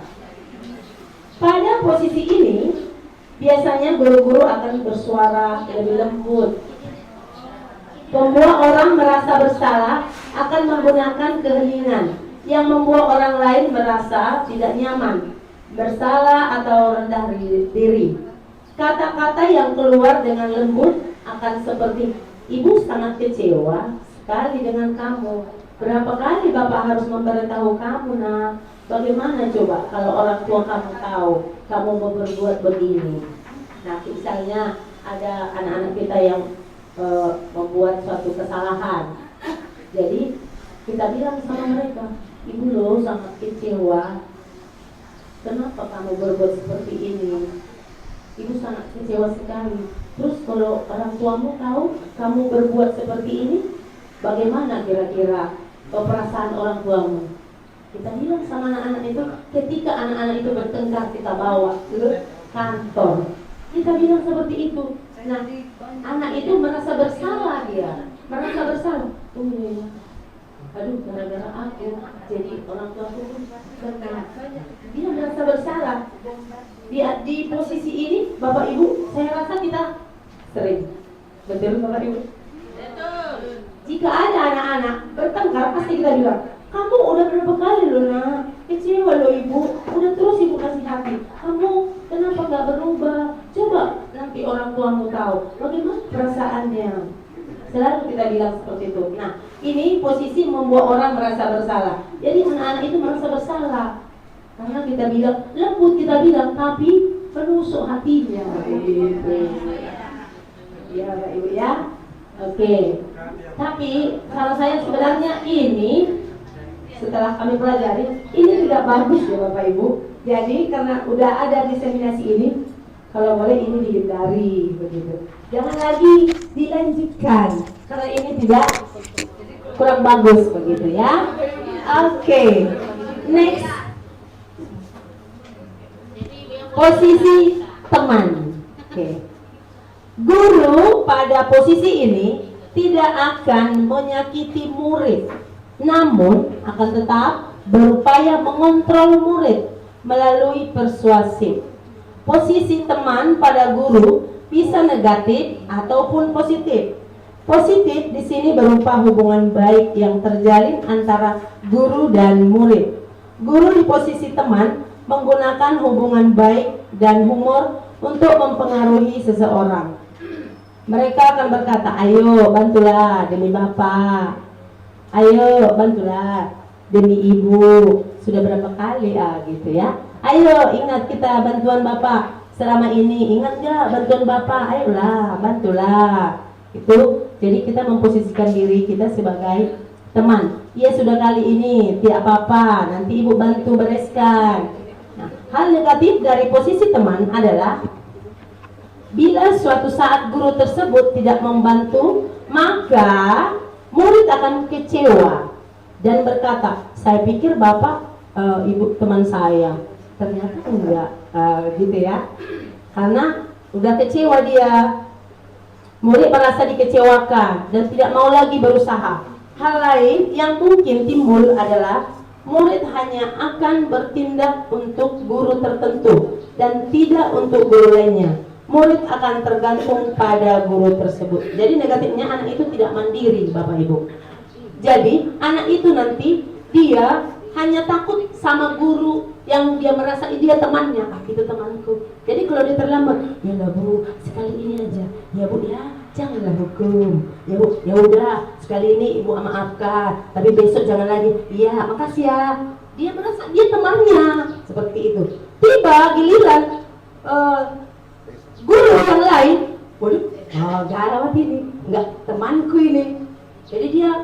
Pada posisi ini biasanya guru-guru akan bersuara lebih lembut. Membuat orang merasa bersalah akan menggunakan keheningan yang membuat orang lain merasa tidak nyaman, bersalah atau rendah diri. Kata-kata yang keluar dengan lembut akan seperti, ibu sangat kecewa sekali dengan kamu. Berapa kali bapak harus memberitahu kamu nak? Bagaimana coba kalau orang tua kamu tahu kamu mau berbuat begini? Nah, misalnya ada anak-anak kita yang membuat suatu kesalahan. Jadi kita bilang sama mereka, ibu loh sangat kecewa. Kenapa kamu berbuat seperti ini? Ibu sangat kecewa sekali. Terus kalau orang tuamu tahu kamu berbuat seperti ini, bagaimana kira-kira perasaan orang tuamu? Kita bilang sama anak-anak itu, ketika anak-anak itu bertengkar kita bawa ke kantor, kita bilang seperti itu. Nah, anak itu merasa bersalah, dia merasa bersalah. Oh iya, aduh gara-gara aku jadi orang tuaku bersalah. Dia merasa bersalah. Di posisi ini, Bapak Ibu, saya rasa kita sering. Betul Bapak Ibu? Betul. Jika ada anak-anak bertengkar, pasti kita bilang, kamu udah berapa kali loh nak, kecewa loh ibu, udah terus ibu kasih hati, kamu kenapa gak berubah? Coba nanti orang tuamu tahu bagaimana perasaannya. Selalu kita bilang seperti itu. Nah, ini posisi membuat orang merasa bersalah. Jadi anak-anak itu merasa bersalah karena kita bilang lembut, kita bilang tapi penusuk hatinya. Ya Pak Ibu ya. Oke. Tapi kalau saya sebenarnya ini setelah kami pelajari, ini tidak bagus ya Bapak Ibu. Jadi karena udah ada diseminasi ini, kalau boleh ini dihindari begitu. Jangan lagi dilanjutkan karena ini tidak kurang bagus begitu ya. Oke. Next. Posisi teman. Oke. Guru pada posisi ini tidak akan menyakiti murid, namun akan tetap berupaya mengontrol murid melalui persuasif. Posisi teman pada guru bisa negatif ataupun positif. Positif di sini berupa hubungan baik yang terjalin antara guru dan murid. Guru di posisi teman menggunakan hubungan baik dan humor untuk mempengaruhi seseorang. Mereka akan berkata, ayo bantulah demi Bapak, ayo bantulah demi Ibu. Sudah berapa kali gitu ya. Ayo ingat kita bantuan Bapak selama ini, ingat gak bantuan Bapak, ayolah bantulah. Itu jadi kita memposisikan diri kita sebagai teman. Ya sudah kali ini tidak apa-apa, nanti Ibu bantu bereskan. Nah, hal negatif dari posisi teman adalah bila suatu saat guru tersebut tidak membantu, maka murid akan kecewa dan berkata, saya pikir Bapak Ibu teman saya, ternyata enggak, gitu ya. Karena udah kecewa dia, murid merasa dikecewakan dan tidak mau lagi berusaha. Hal lain yang mungkin timbul adalah murid hanya akan bertindak untuk guru tertentu dan tidak untuk guru lainnya. Murid akan tergantung pada guru tersebut. Jadi negatifnya anak itu tidak mandiri, Bapak Ibu. Jadi anak itu nanti dia hanya takut sama guru yang dia merasa dia temannya. Itu temanku. Jadi kalau dia terlambat, ya lah Bu, sekali ini aja. Ya Bu, ya janganlah hukum. Ya Bu, ya udah sekali ini Ibu maafkan, tapi besok jangan lagi. Iya, makasih ya. Dia merasa dia temannya seperti itu. Tiba giliran guru yang lain, waduh, gawat ini, enggak temanku ini. Jadi dia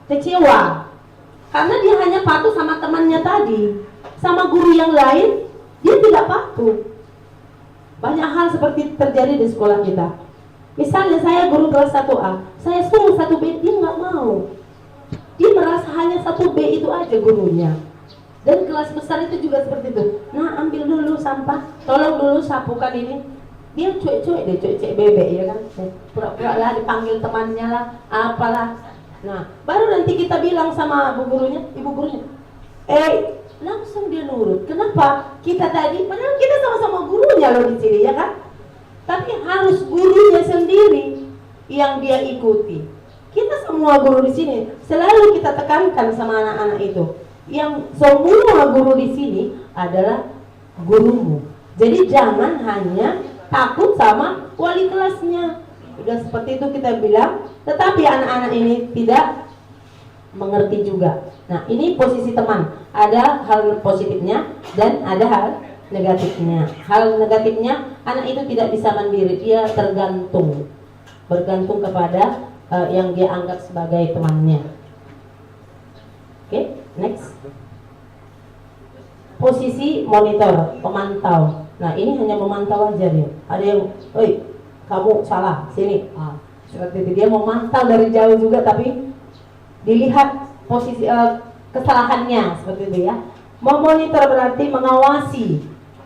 kecewa karena dia hanya patuh sama temannya tadi, sama guru yang lain dia tidak patuh. Banyak hal seperti terjadi di sekolah kita. Misalnya saya guru kelas 1A, saya suruh 1B, dia nggak mau. Dia merasa hanya 1B itu aja gurunya. Dan kelas besar itu juga seperti itu. Nah, ambil dulu sampah, tolong dulu sapukan ini. Dia cuek-cuek deh, cuek-cuek bebek ya kan. Pura-pura lah dipanggil temannya lah, apalah. Nah, baru nanti kita bilang sama bu gurunya, ibu gurunya, langsung dia nurut. Kenapa? Kita tadi, padahal kita sama-sama gurunya loh di sini ya kan. Tapi harus gurunya sendiri yang dia ikuti. Kita semua guru di sini selalu kita tekankan sama anak-anak itu. Yang semua guru di sini adalah gurumu. Jadi jangan hanya takut sama wali kelasnya. Sudah seperti itu kita bilang, tetapi anak-anak ini tidak mengerti juga. Nah, ini posisi teman. Ada hal positifnya dan ada hal negatifnya. Hal negatifnya, anak itu tidak bisa mandiri, dia bergantung kepada yang dia anggap sebagai temannya. Oke, next. Posisi monitor, pemantau. Nah, ini hanya memantau aja dia. Ada yang, oi, kamu salah, sini. Seperti itu, dia memantau dari jauh juga, tapi dilihat posisi kesalahannya, seperti itu ya. Memonitor berarti mengawasi.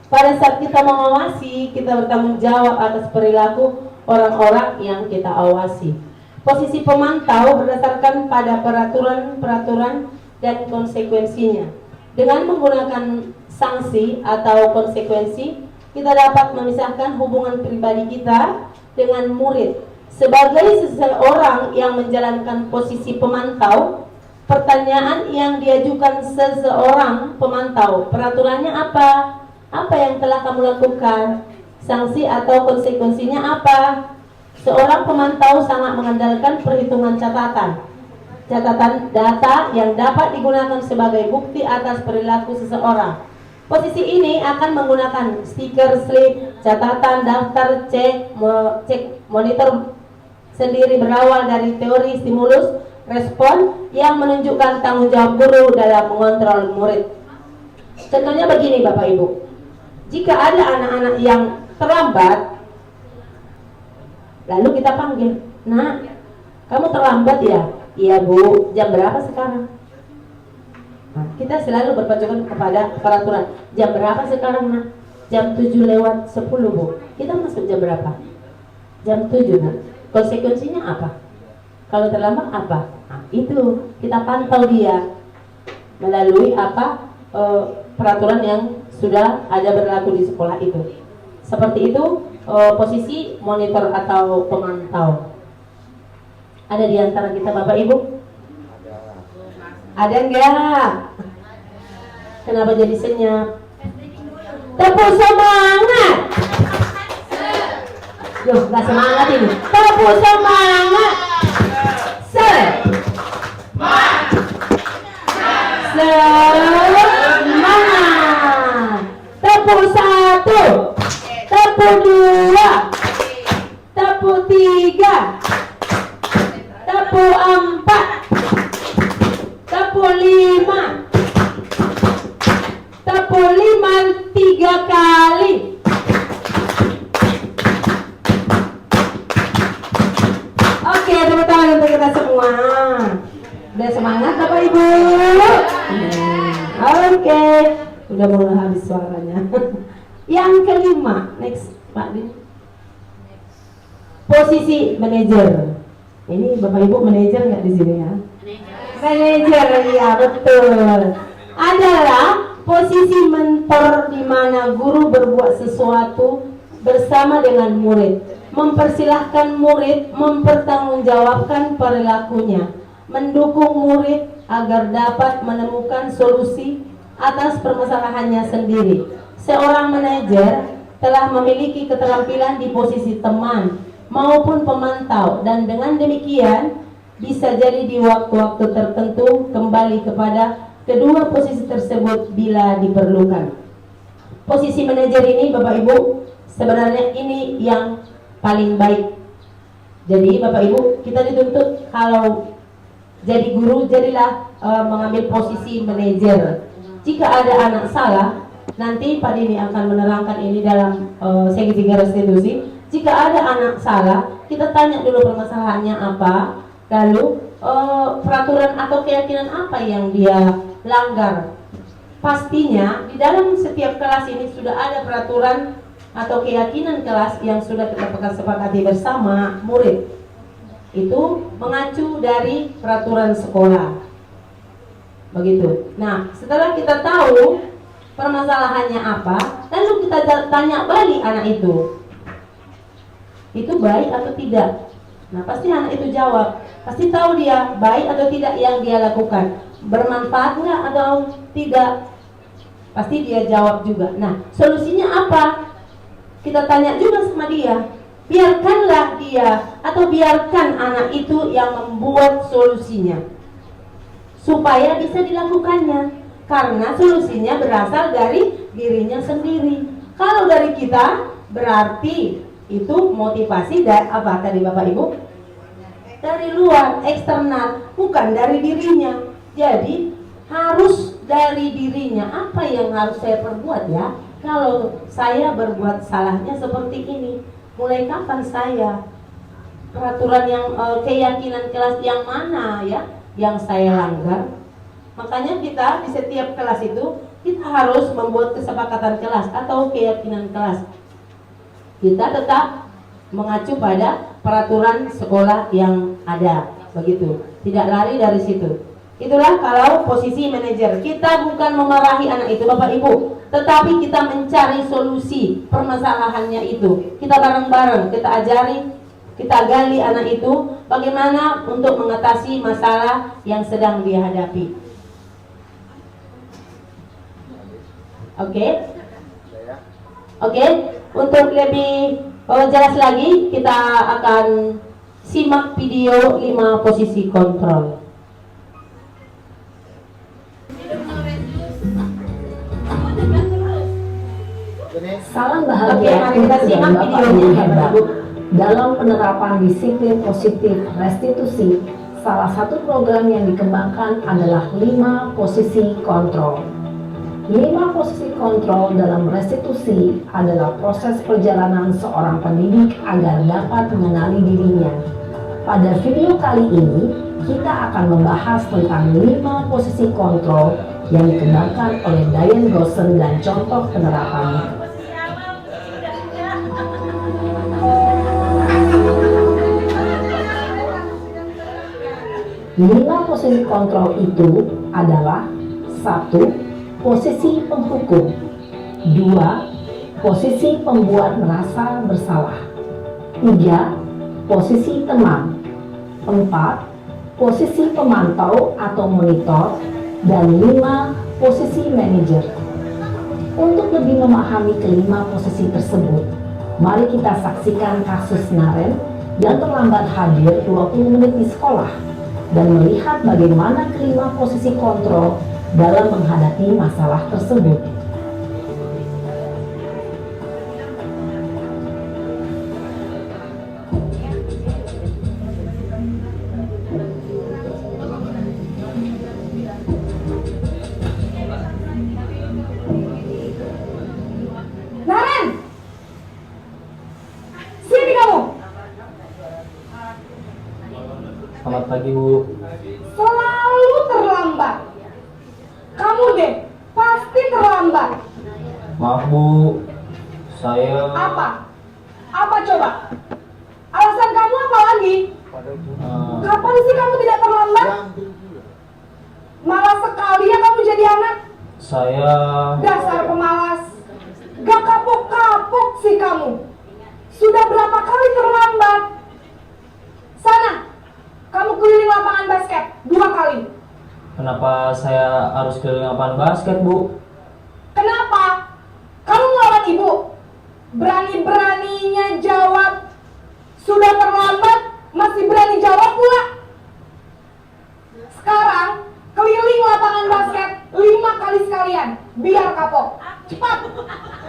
Pada saat kita mengawasi, kita bertanggung jawab atas perilaku orang-orang yang kita awasi. Posisi pemantau berdasarkan pada peraturan-peraturan dan konsekuensinya. Dengan menggunakan sanksi atau konsekuensi, kita dapat memisahkan hubungan pribadi kita dengan murid. Sebagai seseorang yang menjalankan posisi pemantau, pertanyaan yang diajukan seseorang pemantau, peraturannya apa? Apa yang telah kamu lakukan? Sanksi atau konsekuensinya apa? Seorang pemantau sangat mengandalkan perhitungan catatan data yang dapat digunakan sebagai bukti atas perilaku seseorang. Posisi ini akan menggunakan stiker, slip, catatan, daftar, cek monitor sendiri berawal dari teori stimulus respon yang menunjukkan tanggung jawab guru dalam mengontrol murid. Contohnya begini Bapak Ibu, jika ada anak-anak yang terlambat, lalu kita panggil, "Nak, kamu terlambat ya?" "Iya Bu." "Jam berapa sekarang?" Nah, kita selalu berpacukan kepada peraturan. "Jam berapa sekarang Nak?" "Jam 7:10 Bu." "Kita masuk jam berapa?" "Jam 7 Bu." Konsekuensinya apa? Kalau terlambat apa? Nah, itu kita pantau dia melalui peraturan yang sudah ada berlaku di sekolah itu. Seperti itu posisi monitor atau pemantau. Ada di antara kita Bapak Ibu? Ada enggak? Kenapa jadi senyap? Tepuk semangat. Loh, nggak semangat ini. Tepuk semangat. Semangat. Tepuk 1, tepuk 2, tepuk 3, tepuk 4, tepuk 5, tepuk 5 3 kali. Oke, tepuk tangan untuk kita semua. Udah semangat Bapak Ibu? Oke, udah mulai habis suaranya. Yang kelima, next Pak Din. Posisi manajer. Ini Bapak Ibu manajer nggak di sini ya? Manajer, ya betul. Adalah posisi mentor di mana guru berbuat sesuatu bersama dengan murid, mempersilahkan murid mempertanggungjawabkan perilakunya, mendukung murid agar dapat menemukan solusi atas permasalahannya sendiri. Seorang manajer telah memiliki keterampilan di posisi teman maupun pemantau, dan dengan demikian bisa jadi di waktu-waktu tertentu kembali kepada kedua posisi tersebut bila diperlukan. Posisi manajer ini Bapak Ibu sebenarnya ini yang paling baik. Jadi Bapak Ibu kita dituntut kalau jadi guru jadilah mengambil posisi manajer. Jika ada anak salah, nanti Pak Dini akan menerangkan ini dalam segitiga restitusi. Jika ada anak salah, kita tanya dulu permasalahannya apa, lalu peraturan atau keyakinan apa yang dia langgar. Pastinya di dalam setiap kelas ini sudah ada peraturan atau keyakinan kelas yang sudah kita sepakati bersama murid. Itu mengacu dari peraturan sekolah. Begitu. Nah, setelah kita tahu permasalahannya apa, lalu kita tanya balik anak itu baik atau tidak. Nah, pasti anak itu jawab, pasti tahu dia baik atau tidak yang dia lakukan, bermanfaat nggak atau tidak, pasti dia jawab juga. Nah, solusinya apa? Kita tanya juga sama dia. Biarkanlah dia atau biarkan anak itu yang membuat solusinya supaya bisa dilakukannya, karena solusinya berasal dari dirinya sendiri. Kalau dari kita berarti itu motivasi dari apa tadi Bapak Ibu? Dari luar, eksternal, bukan dari dirinya. Jadi harus dari dirinya. Apa yang harus saya perbuat ya? Kalau saya berbuat salahnya seperti ini, mulai kapan saya? Peraturan yang keyakinan kelas yang mana ya yang saya langgar? Makanya kita di setiap kelas itu kita harus membuat kesepakatan kelas atau keyakinan kelas. Kita tetap mengacu pada peraturan sekolah yang ada, begitu. Tidak lari dari situ. Itulah kalau posisi manajer. Kita bukan memarahi anak itu Bapak Ibu, tetapi kita mencari solusi permasalahannya itu. Kita bareng-bareng, kita ajari, kita gali anak itu bagaimana untuk mengatasi masalah yang sedang dia hadapi. Oke, untuk lebih jelas lagi kita akan simak video 5 posisi kontrol. Salam bahagia Oke, mari kita simak Bapak videonya. Ibu hebat. Dalam penerapan disiplin positif restitusi, salah satu program yang dikembangkan adalah 5 posisi kontrol. 5 posisi kontrol dalam restitusi adalah proses perjalanan seorang pendidik agar dapat mengenali dirinya. Pada video kali ini, kita akan membahas tentang 5 posisi kontrol yang dikembangkan oleh Diane Gossen dan contoh penerapannya. Lima posisi kontrol itu adalah 1. Posisi penghukum. 2. Posisi pembuat merasa bersalah. 3. Posisi teman. 4. Posisi pemantau atau monitor. Dan 5. Posisi manajer. Untuk lebih memahami kelima posisi tersebut, Mari kita saksikan kasus Naren yang terlambat hadir 20 menit di sekolah dan melihat bagaimana kelima posisi kontrol dalam menghadapi masalah tersebut. Naren! Sini kamu! Selamat pagi, Bu. Selalu terlambat. Kamu deh, pasti terlambat. Maaf, Bu. Saya Apa? Apa coba? Alasan kamu apa lagi? Kapan sih kamu tidak terlambat? Malas sekali ya kamu jadi anak. saya Dasar pemalas. Gak kapok-kapok sih kamu. Sudah berapa kali terlambat? Sana, kamu keliling lapangan basket 2 kali. Kenapa saya harus keliling lapangan basket, Bu? Kenapa? Kamu melawan ibu. Berani-beraninya jawab. Sudah terlambat, masih berani jawab pula. Sekarang, keliling lapangan basket 5 kali sekalian. Biar kapok. Cepat.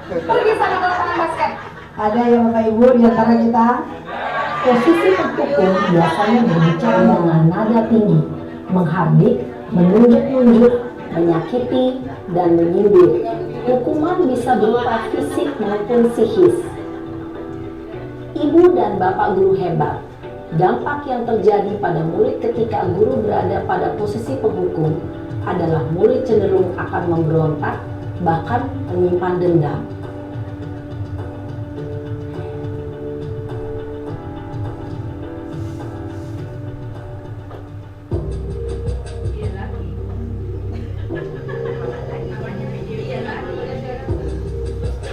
Pergi sana ke lapangan basket. Ada yang Bapak Ibu di antara kita? Posisi terpukul biasanya berbicara dengan nada tinggi, menghardik, menunjuk-nunjuk, menyakiti, dan menyindir. Hukuman bisa berupa fisik maupun psikis. Ibu dan Bapak guru hebat. Dampak yang terjadi pada murid ketika guru berada pada posisi penghukum adalah murid cenderung akan memberontak, bahkan menyimpan dendam.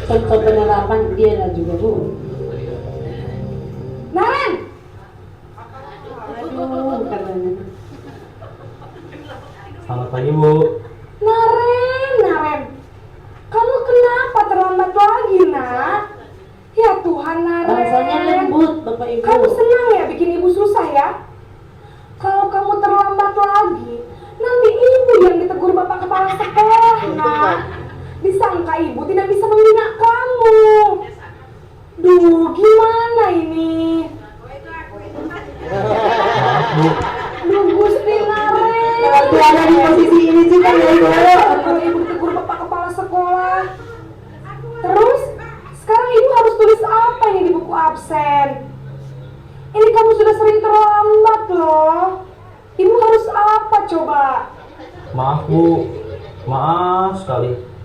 Contoh penerapan dia juga, Bu. Naren! Selamat pagi, Bu. Naren. Kamu kenapa terlambat lagi, nak? Ya Tuhan, Naren. Rasanya lembut, Bapak Ibu. Kamu senang ya bikin ibu susah ya? Kalau kamu terlambat lagi, nanti ibu yang ditegur bapak kepala sekolah, nak. Disangka ibu tidak bisa membina kamu. Duh, gimana ini? Maaf, Bu. Duh, Gusti Naren. Waktu ada di posisi ini juga ya, Ibu. Kalau ibu ditegur bapak kepala sekolah. Terus, sekarang ibu harus tulis apa ini di buku absen? Ini kamu sudah sering terlambat loh. Ibu harus apa coba? Maaf, Bu. Maaf sekali.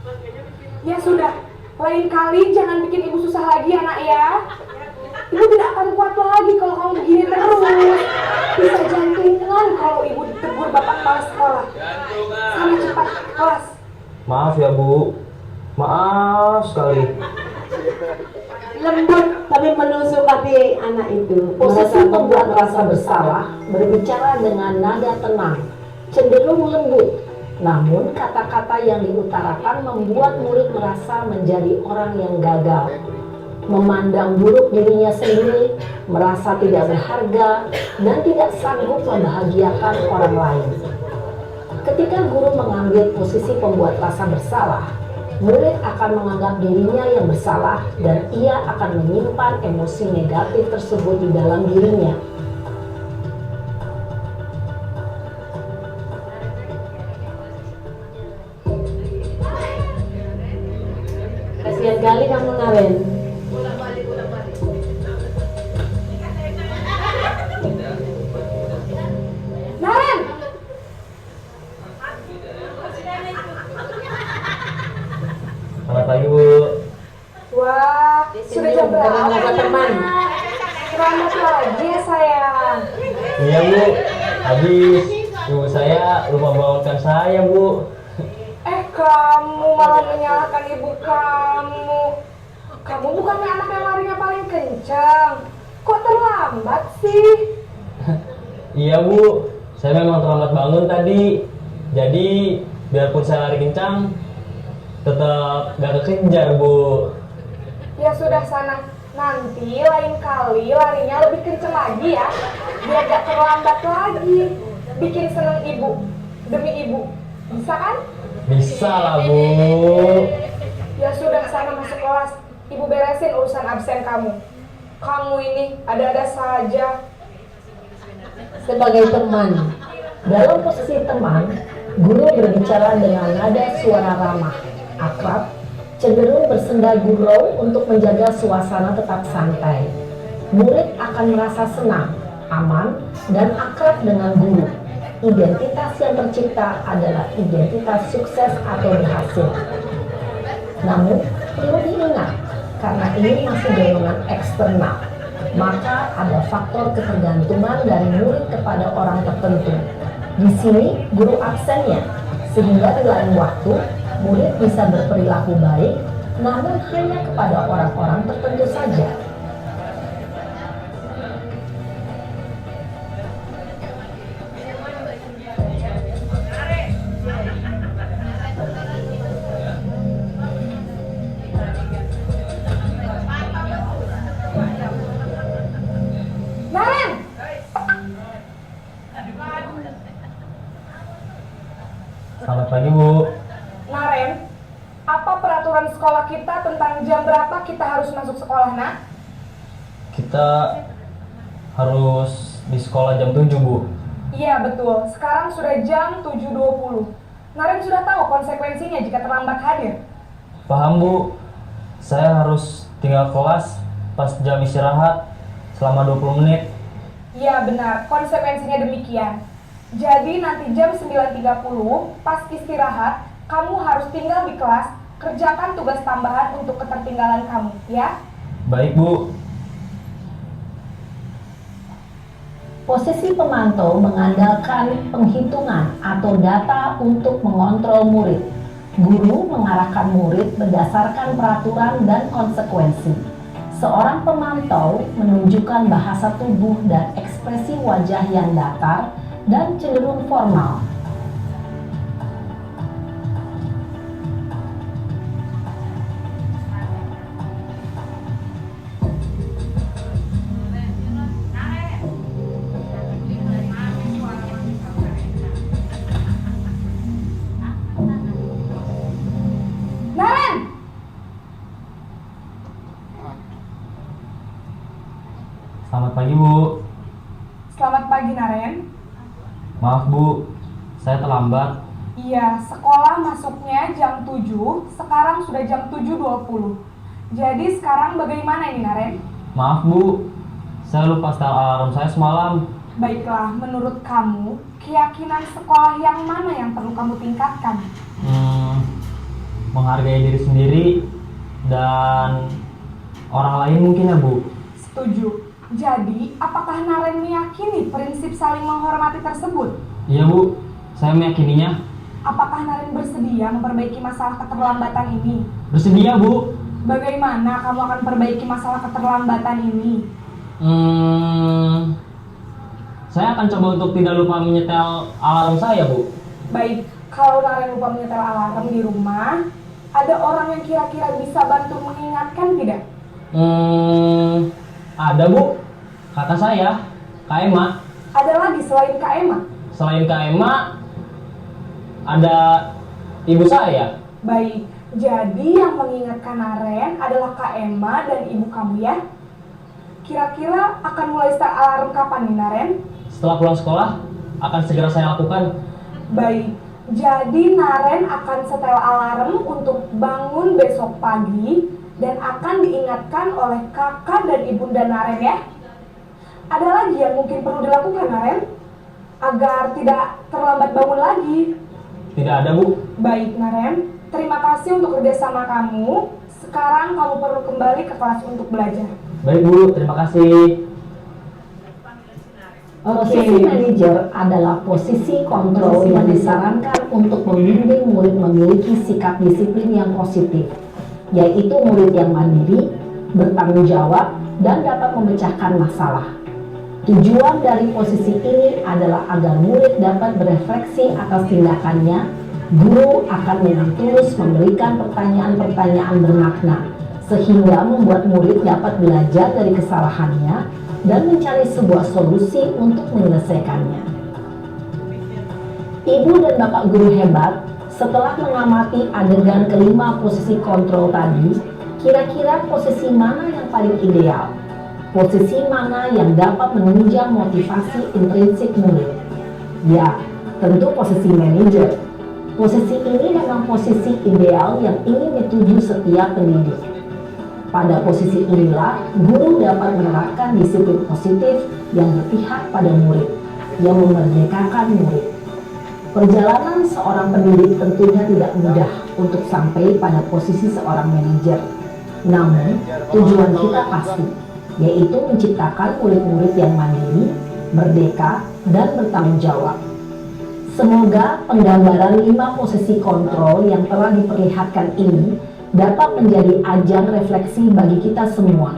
Ya sudah, lain kali jangan bikin ibu susah lagi ya, nak ya. Ibu tidak akan kuat lagi kalau kamu begini terus. Bisa jantungan kalau ibu ditegur bapak kepala sekolah. Sana cepat kelas. Maaf ya, Bu. Maaf sekali. Lembut tapi menusuk hati anak itu. Posisi pembuat rasa bersalah berbicara dengan nada tenang, cenderung lembut. Namun kata-kata yang diutarakan membuat murid merasa menjadi orang yang gagal, memandang buruk dirinya sendiri, merasa tidak berharga, dan tidak sanggup membahagiakan orang lain. Ketika guru mengambil posisi pembuat rasa bersalah, murid akan menganggap dirinya yang bersalah dan ia akan menyimpan emosi negatif tersebut di dalam dirinya. Kasihan kali kamu, Naren. Naren! Selamat pagi, Bu. Wah, sudah jam berapa? Karena nggak ada teman. Selamat lagi ya sayang. Iya, Bu. Habis ibu saya lupa bangunkan saya, Bu. Kamu malah menyalahkan ibu kamu. Kamu bukannya anak yang larinya paling kencang. Kok terlambat sih? Iya, Bu. Saya memang terlambat bangun tadi. Jadi, biarpun saya lari kencang, tetap gak kekejar, Bu. Ya sudah sana, Nanti lain kali larinya lebih kenceng lagi ya, biar gak terlambat lagi. Bikin seneng ibu, demi ibu. Bisa kan? Bisa lah, Bu. Ya sudah, sana masuk kelas. Ibu beresin urusan absen kamu. Kamu ini ada-ada saja. Sebagai teman, dalam posisi teman, guru berbicara dengan nada suara ramah, akrab, cenderung bersenda gurau untuk menjaga suasana tetap santai. Murid akan merasa senang, aman, dan akrab dengan guru. Identitas yang tercipta adalah identitas sukses atau berhasil. Namun, perlu diingat, karena ini masih dorongan eksternal, maka ada faktor ketergantungan dari murid kepada orang tertentu. Di sini, guru absennya, sehingga di lain waktu, murid bisa berperilaku baik, namun hanya kepada orang-orang tertentu saja. Naren! Selamat pagi, Bu. Naren, apa peraturan sekolah kita tentang jam berapa kita harus masuk sekolah, nak? Kita harus di sekolah jam 7, Bu. Iya, betul. Sekarang sudah jam 7.20. Naren sudah tahu konsekuensinya jika terlambat hadir. Paham, Bu. Saya harus tinggal kelas pas jam istirahat selama 20 menit. Iya, benar. Konsekuensinya demikian. Jadi nanti jam 9.30 pas istirahat, kamu harus tinggal di kelas, kerjakan tugas tambahan untuk ketertinggalan kamu, ya? Baik, Bu. Posisi pemantau mengandalkan penghitungan atau data untuk mengontrol murid. Guru mengarahkan murid berdasarkan peraturan dan konsekuensi. Seorang pemantau menunjukkan bahasa tubuh dan ekspresi wajah yang datar dan cenderung formal. Naren! Selamat pagi, Bu. Selamat pagi, Naren. Maaf, Bu. Saya terlambat. Iya, sekolah masuknya jam 7, sekarang sudah jam 7.20. Jadi sekarang bagaimana ini, Naren? Maaf, Bu. Saya lupa setel alarm saya semalam. Baiklah, menurut kamu, keyakinan sekolah yang mana yang perlu kamu tingkatkan? Menghargai diri sendiri dan orang lain mungkin ya, Bu. Setuju. Jadi, apakah Naren meyakini prinsip saling menghormati tersebut? Iya, Bu. Saya meyakininya. Apakah Naren bersedia memperbaiki masalah keterlambatan ini? Bersedia, Bu. Bagaimana kamu akan perbaiki masalah keterlambatan ini? Saya akan coba untuk tidak lupa menyetel alarm saya, Bu. Baik, kalau Naren lupa menyetel alarm di rumah, ada orang yang kira-kira bisa bantu mengingatkan tidak? Ada, Bu. Kakak saya, Kak Emma. Ada lagi selain Kak Emma? Selain Kak Emma, ada ibu saya. Baik, jadi yang mengingatkan Naren adalah Kak Emma dan ibu kamu ya? Kira-kira akan mulai start alarm kapan nih, Naren? Setelah pulang sekolah, akan segera saya lakukan. Baik, jadi Naren akan setel alarm untuk bangun besok pagi dan akan diingatkan oleh kakak dan ibunda Naren ya. Ada lagi yang mungkin perlu dilakukan, Naren? Agar tidak terlambat bangun lagi. Tidak ada, Bu. Baik, Naren. Terima kasih untuk kerjasama kamu. Sekarang kamu perlu kembali ke kelas untuk belajar. Baik, Bu. Terima kasih. Posisi manajer adalah posisi kontrol yang disarankan untuk membimbing murid memiliki sikap disiplin yang positif, yaitu murid yang mandiri, bertanggung jawab, dan dapat memecahkan masalah. Tujuan dari posisi ini adalah agar murid dapat berefleksi atas tindakannya. Guru akan dengan tulus memberikan pertanyaan-pertanyaan bermakna, sehingga membuat murid dapat belajar dari kesalahannya dan mencari sebuah solusi untuk menyelesaikannya. Ibu dan Bapak guru hebat, setelah mengamati adegan kelima posisi kontrol tadi, kira-kira posisi mana yang paling ideal? Posisi mana yang dapat menunjang motivasi intrinsik murid? Ya, tentu posisi manajer. Posisi ini memang posisi ideal yang ingin dituju setiap pendidik. Pada posisi inilah, guru dapat menerapkan disiplin positif yang berpihak pada murid, yang memerdekakan murid. Perjalanan seorang pendidik tentunya tidak mudah untuk sampai pada posisi seorang manajer. Namun, tujuan kita pasti, yaitu menciptakan murid-murid yang mandiri, merdeka, dan bertanggung jawab. Semoga penggambaran 5 posisi kontrol yang telah diperlihatkan ini dapat menjadi ajang refleksi bagi kita semua,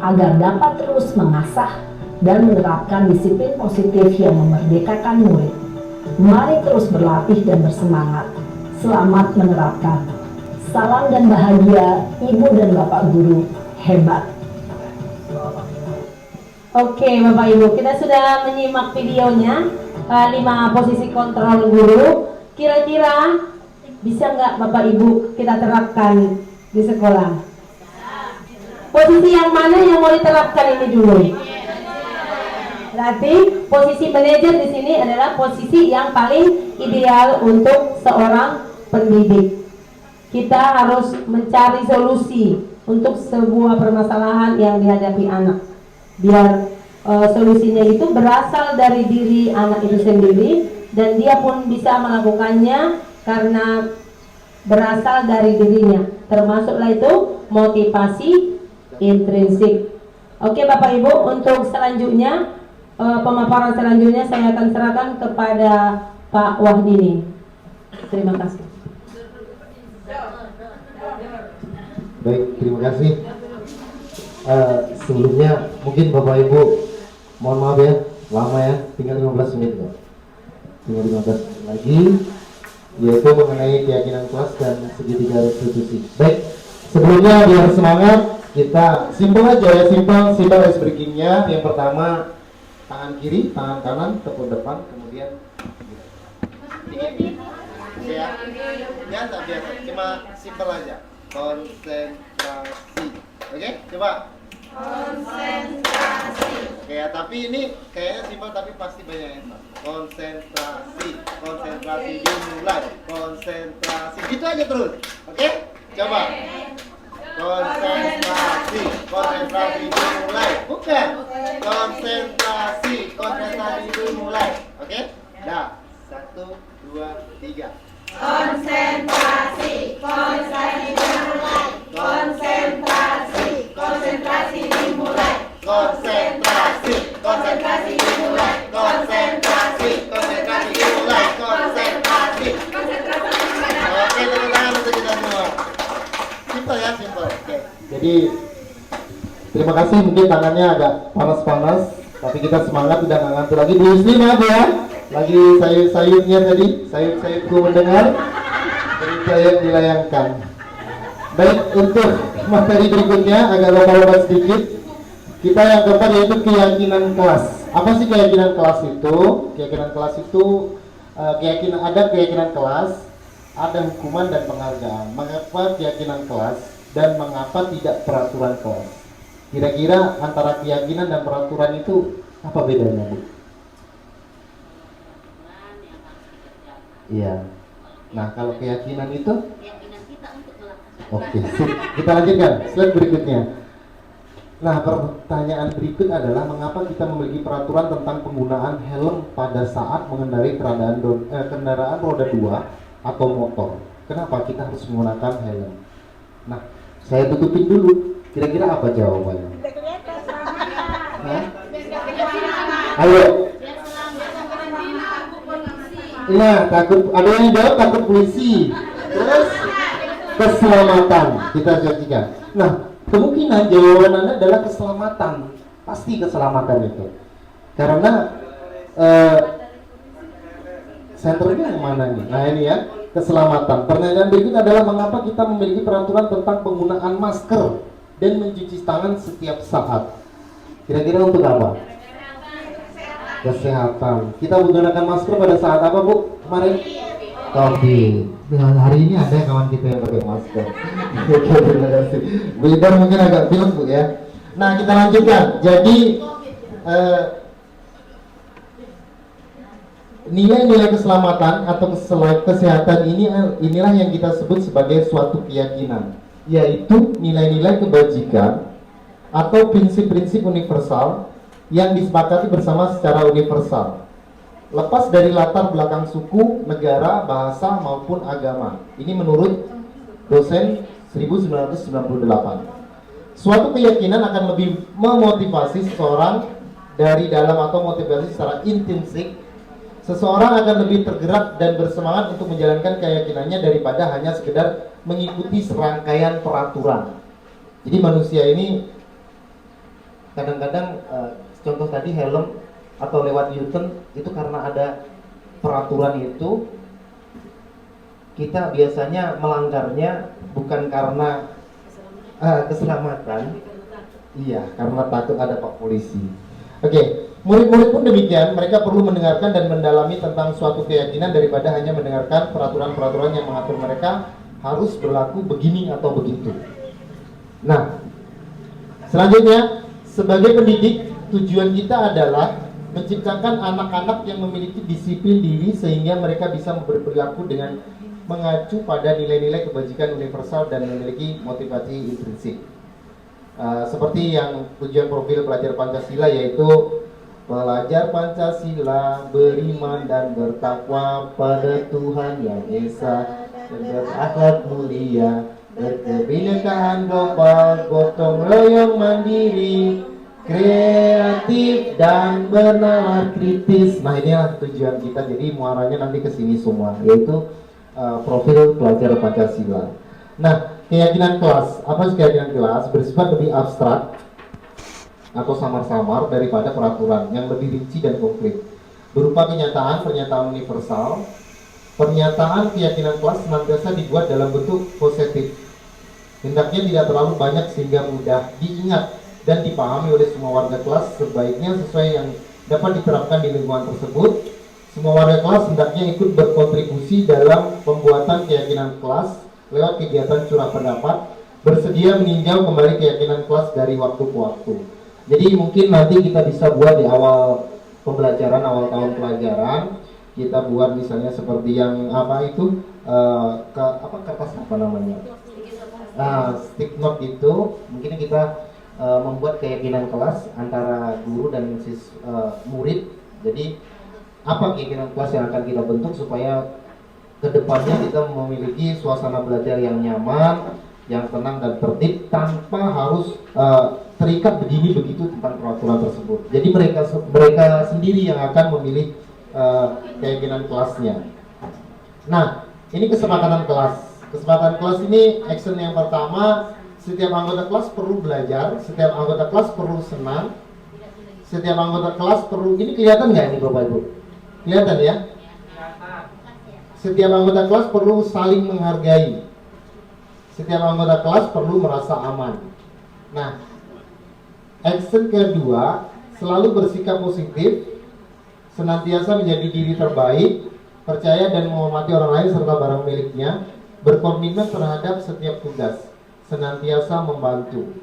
agar dapat terus mengasah dan menerapkan disiplin positif yang memerdekakan murid. Mari terus berlatih dan bersemangat. Selamat menerapkan. Salam dan bahagia Ibu dan Bapak guru hebat. Oke Bapak Ibu, kita sudah menyimak videonya 5 posisi kontrol guru. Kira-kira bisa nggak Bapak Ibu kita terapkan di sekolah? Posisi yang mana yang mau diterapkan ini dulu? Berarti posisi manajer di sini adalah posisi yang paling ideal untuk seorang pendidik. Kita harus mencari solusi untuk sebuah permasalahan yang dihadapi anak. Biar solusinya itu berasal dari diri anak itu sendiri dan dia pun bisa melakukannya karena berasal dari dirinya. Termasuklah itu motivasi intrinsik. Oke Bapak Ibu, untuk selanjutnya pemaparan selanjutnya saya akan serahkan kepada Pak Wahdini. Terima kasih. Baik, terima kasih. Sebelumnya mungkin Bapak Ibu mohon maaf ya, lama ya, tinggal 15 menit kok. Tinggal 15 menit lagi, yaitu mengenai keyakinan kelas dan segitiga restitusi. Baik, sebelumnya biar semangat, kita simpel aja ya, simpel ice breakingnya. Yang pertama tangan kiri, tangan kanan, tepuk depan, kemudian ya, biasa, cuma simpel aja, konsentrasi. Oke, coba konsentrasi. Oke ya, tapi ini kayaknya simpel tapi pasti banyak yang salah. Konsentrasi dimulai, konsentrasi, gitu aja terus. Oke, coba konsentrasi dimulai, bukan konsentrasi dimulai. Oke, dah, 1, 2, 3. Konsentrasi dimulai, konsentrasi dimulai, konsentrasi dimulai, konsentrasi dimulai. Oke, tepuk tangan untuk kita semua. Simpel ya, simpel. Oke. Jadi terima kasih, mungkin tangannya agak panas-panas, tapi kita semangat, udah nggak ngantuk lagi. Bu Yusli maaf ya, lagi sayur-sayurnya tadi, sayur-sayurku mendengar, jadi saya dilayangkan. Baik, untuk materi berikutnya agak lomba-lomba sedikit. Kita yang keempat yaitu keyakinan kelas. Apa sih keyakinan kelas itu? Keyakinan kelas itu ada keyakinan kelas, ada hukuman dan penghargaan. Mengapa keyakinan kelas dan mengapa tidak peraturan kelas? Kira-kira antara keyakinan dan peraturan itu apa bedanya, Bu? Iya. Nah, kalau keyakinan itu? Keyakinan kita untuk melaksanakan. Oke, kita lanjutkan slide berikutnya. Nah, pertanyaan berikut adalah mengapa kita memiliki peraturan tentang penggunaan helm pada saat mengendarai kendaraan roda 2 atau motor? Kenapa kita harus menggunakan helm? Nah, saya tutupin dulu. Kira-kira apa jawabannya? Hah? Ayo. Iya, takut. Ada yang jawab takut polisi. Terus keselamatan. Kita saksikan. Nah, kemungkinan jawaban Anda adalah keselamatan. Pasti keselamatan itu. Karena senternya yang mana nih? Nah ini ya, keselamatan. Pertanyaan berikut adalah mengapa kita memiliki peraturan tentang penggunaan masker dan mencuci tangan setiap saat? Kira-kira untuk apa? Kesehatan. Kita menggunakan masker pada saat apa, Bu? Kemarin? Covid. Nah, hari ini ada kawan kita yang pakai masker. Terima kasih. Bu Idar mungkin agak pilek, Bu ya. Nah, kita lanjutkan. Jadi nilai-nilai keselamatan atau kesehatan inilah yang kita sebut sebagai suatu keyakinan, yaitu nilai-nilai kebajikan atau prinsip-prinsip universal yang disepakati bersama secara universal, lepas dari latar belakang suku, negara, bahasa maupun agama. Ini menurut dosen 1998. Suatu keyakinan akan lebih memotivasi seseorang dari dalam atau motivasi secara intrinsik. Seseorang akan lebih tergerak dan bersemangat untuk menjalankan keyakinannya daripada hanya sekedar mengikuti serangkaian peraturan. Jadi manusia ini kadang-kadang contoh tadi helm atau lewat U-turn itu karena ada peraturan itu, kita biasanya melanggarnya bukan karena keselamatan, iya, karena takut ada Pak Polisi. Oke. Murid-murid pun demikian, mereka perlu mendengarkan dan mendalami tentang suatu keyakinan daripada hanya mendengarkan peraturan-peraturan yang mengatur mereka harus berlaku begini atau begitu. Nah, selanjutnya, sebagai pendidik, tujuan kita adalah menciptakan anak-anak yang memiliki disiplin diri sehingga mereka bisa berperilaku dengan mengacu pada nilai-nilai kebajikan universal dan memiliki motivasi intrinsik. Seperti yang tujuan profil pelajar Pancasila, yaitu pelajar Pancasila beriman dan bertakwa pada Tuhan Yang Esa dan berakhlak mulia, berkebinekaan global, gotong royong mandiri, kreatif dan bernalar kritis. Nah, inilah tujuan kita. Jadi muaranya nanti ke sini semua, yaitu profil pelajar Pancasila. Nah, keyakinan kelas. Apa sih keyakinan kelas? Bersifat lebih abstrak atau samar-samar daripada peraturan yang lebih rinci dan konkret, berupa pernyataan universal. Pernyataan keyakinan kelas senantiasa dibuat dalam bentuk positif, hendaknya tidak terlalu banyak sehingga mudah diingat dan dipahami oleh semua warga kelas, sebaiknya sesuai yang dapat diterapkan di lingkungan tersebut. Semua warga kelas hendaknya ikut berkontribusi dalam pembuatan keyakinan kelas lewat kegiatan curah pendapat, bersedia meninjau kembali keyakinan kelas dari waktu ke waktu. Jadi mungkin nanti kita bisa buat di awal pembelajaran, awal tahun pelajaran, kita buat misalnya seperti yang apa itu kertas apa namanya, stick note itu. Mungkin kita membuat keyakinan kelas antara guru dan murid. Jadi apa keyakinan kelas yang akan kita bentuk supaya kedepannya kita memiliki suasana belajar yang nyaman, yang tenang dan tertib tanpa harus terikat begini begitu tentang peraturan tersebut. Jadi mereka sendiri yang akan memilih keyakinan kelasnya. Nah, ini kesepakatan kelas. Kesepakatan kelas ini action yang pertama, setiap anggota kelas perlu belajar, setiap anggota kelas perlu senang, setiap anggota kelas perlu, ini kelihatan nggak ini Bapak Ibu? Kelihatan ya? Setiap anggota kelas perlu saling menghargai. Setiap anggota kelas perlu merasa aman. Nah, action kedua, selalu bersikap positif, senantiasa menjadi diri terbaik, percaya dan menghormati orang lain serta barang miliknya, berkomitmen terhadap setiap tugas, senantiasa membantu.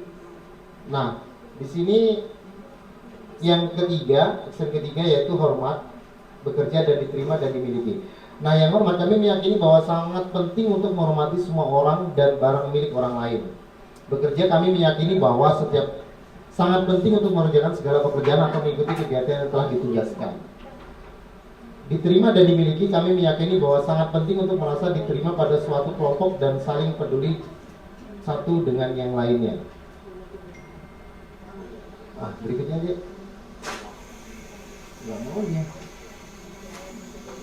Nah, di sini yang ketiga, action ketiga yaitu hormat, bekerja dan diterima dan dimiliki. Nah, yang hormat, kami meyakini bahwa sangat penting untuk menghormati semua orang dan barang milik orang lain. Bekerja, kami meyakini bahwa sangat penting untuk mengerjakan segala pekerjaan atau mengikuti kegiatan yang telah ditugaskan. Diterima dan dimiliki, kami meyakini bahwa sangat penting untuk merasa diterima pada suatu kelompok dan saling peduli satu dengan yang lainnya. Berikutnya aja. Nggak mau dia.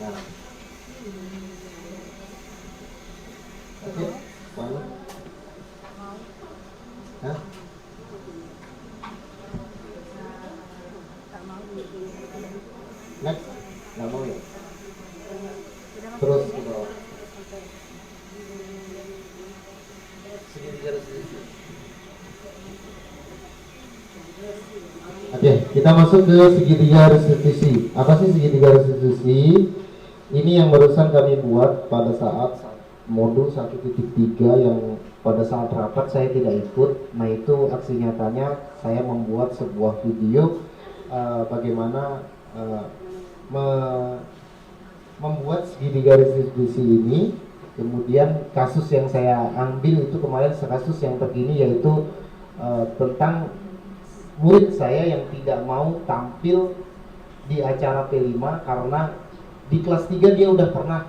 Nah. Oke, mau? Hah? Next, nggak mau ya? Terus ke bawah. kita masuk ke segitiga restitusi. Apa sih segitiga restitusi? Ini yang barusan kami buat pada saat modul 1.3 yang pada saat rapat saya tidak ikut. Nah, itu aksi nyatanya saya membuat sebuah video bagaimana membuat segitiga restitusi ini. Kemudian kasus yang saya ambil itu kemarin kasus yang terkini, yaitu tentang murid saya yang tidak mau tampil di acara P5 karena di kelas 3 dia udah pernah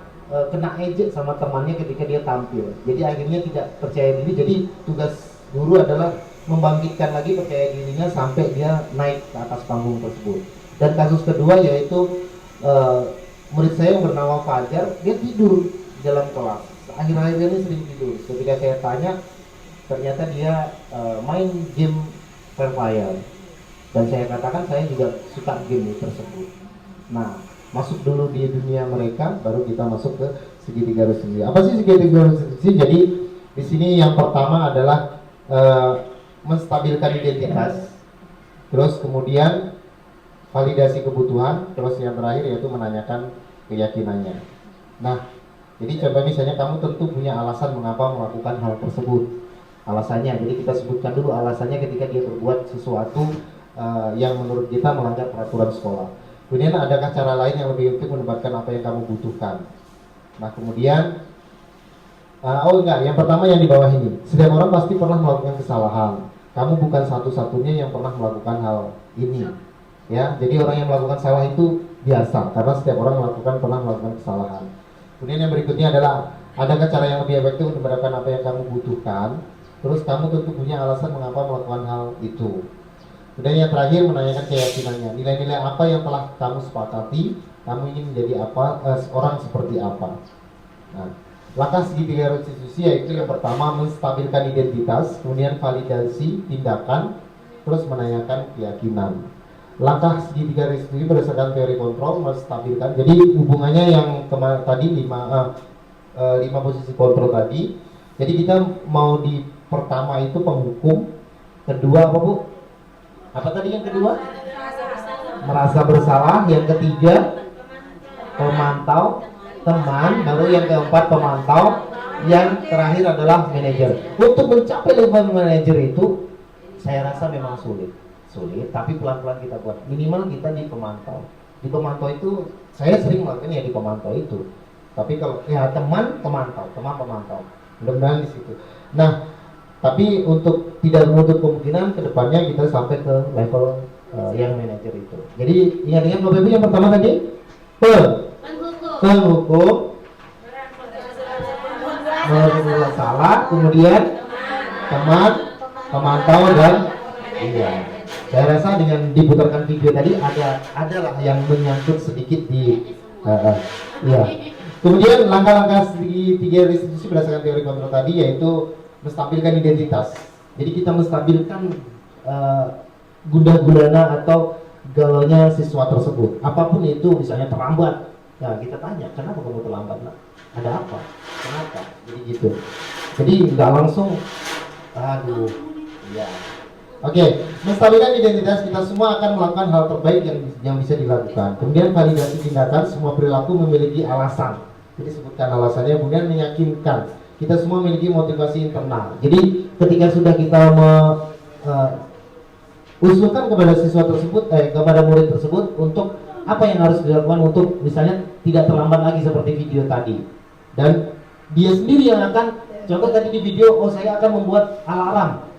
kena ejek sama temannya ketika dia tampil. Jadi akhirnya tidak percaya diri. Jadi tugas guru adalah membangkitkan lagi percaya dirinya sampai dia naik ke atas panggung tersebut. Dan kasus kedua yaitu murid saya yang bernama Fajar, dia tidur di dalam kelas. Akhir-akhir ini sering tidur. Ketika saya tanya, ternyata dia main game Free Fire. Dan saya katakan saya juga suka game tersebut. Nah, masuk dulu di dunia mereka, baru kita masuk ke segitiga restitusi. Apa sih segitiga restitusi? Jadi di sini yang pertama adalah menstabilkan identitas, terus kemudian validasi kebutuhan, terus yang terakhir yaitu menanyakan keyakinannya. Nah, jadi contoh misalnya kamu tentu punya alasan mengapa melakukan hal tersebut. Alasannya, jadi kita sebutkan dulu alasannya ketika dia berbuat sesuatu yang menurut kita melanggar peraturan sekolah. Kemudian adakah cara lain yang lebih untuk mendapatkan apa yang kamu butuhkan? Nah, kemudian yang pertama yang di bawah ini. Setiap orang pasti pernah melakukan kesalahan. Kamu bukan satu-satunya yang pernah melakukan hal ini. Ya, jadi orang yang melakukan salah itu biasa karena setiap orang pernah melakukan kesalahan. Kemudian yang berikutnya adalah adakah cara yang lebih efektif untuk mendapatkan apa yang kamu butuhkan? Terus kamu tentu punya alasan mengapa melakukan hal itu. Kemudian yang terakhir menanyakan keyakinannya. Nilai-nilai apa yang telah kamu sepakati? Kamu ingin menjadi apa? Orang seperti apa? Nah, langkah segitiga restitusi yaitu yang pertama menstabilkan identitas, kemudian validasi tindakan, terus menanyakan keyakinan. Langkah segitiga restitusi berdasarkan teori kontrol menstabilkan. Jadi hubungannya yang tadi 5 posisi kontrol tadi. Jadi kita mau di pertama itu penghukum, kedua apa Bu? Apa tadi yang kedua? Merasa bersalah. Yang ketiga pemantau, teman. Baru yang keempat pemantau. Yang terakhir adalah manajer. Untuk mencapai level manajer itu saya rasa memang sulit, tapi pelan-pelan kita buat. Minimal kita di pemantau. Di pemantau itu saya sering melakukan ya di pemantau itu. Tapi kalau ya teman pemantau. Mudah-mudahan di situ. Nah, tapi untuk tidak menutup kemungkinan kedepannya kita sampai ke level yang manajer itu. Jadi ingat-ingat Bapak Ibu yang pertama tadi penghukum, merasa salah, kemudian teman, pemantau dan saya rasa dengan diputarkan video tadi adalah yang menyangkut sedikit di Kemudian langkah-langkah segitiga restitusi berdasarkan teori kontrol tadi yaitu menstabilkan identitas. Jadi kita menstabilkan gundah gulana atau galaunya siswa tersebut. Apapun itu, misalnya terlambat. Nah, kita tanya, kenapa kamu terlambat? Nah, ada apa? Kenapa? Jadi gitu. Jadi nggak langsung, Oke, menstabilkan identitas, kita semua akan melakukan hal terbaik yang bisa dilakukan. Kemudian validasi tindakan, semua perilaku memiliki alasan. Jadi sebutkan alasannya, kemudian meyakinkan. Kita semua memiliki motivasi internal. Jadi ketika sudah kita usulkan kepada siswa tersebut, kepada murid tersebut untuk apa yang harus dilakukan untuk misalnya tidak terlambat lagi seperti video tadi. Dan dia sendiri yang akan, contoh tadi di video, saya akan membuat alarm.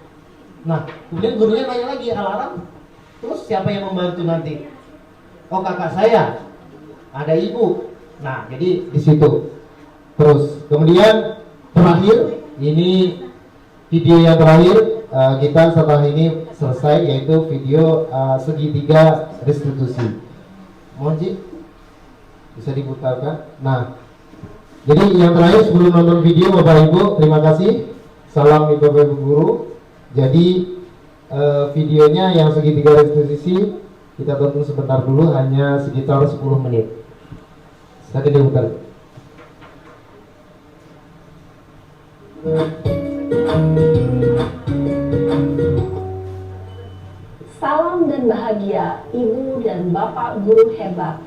Nah, kemudian gurunya nanya lagi, alarm? Terus siapa yang membantu nanti? Kakak saya, ada ibu. Nah, jadi di situ. Terus, kemudian terakhir, ini video yang terakhir, kita setelah ini selesai, yaitu video segitiga restitusi. Mohon bisa diputarkan. Nah, jadi yang terakhir sebelum nonton video Bapak Ibu, terima kasih. Salam Bapak Ibu guru. Jadi videonya yang segitiga restitusi kita tonton sebentar dulu, hanya sekitar 10 menit. Silakan diputar. Salam dan bahagia berbahagia Ibu dan Bapak guru hebat.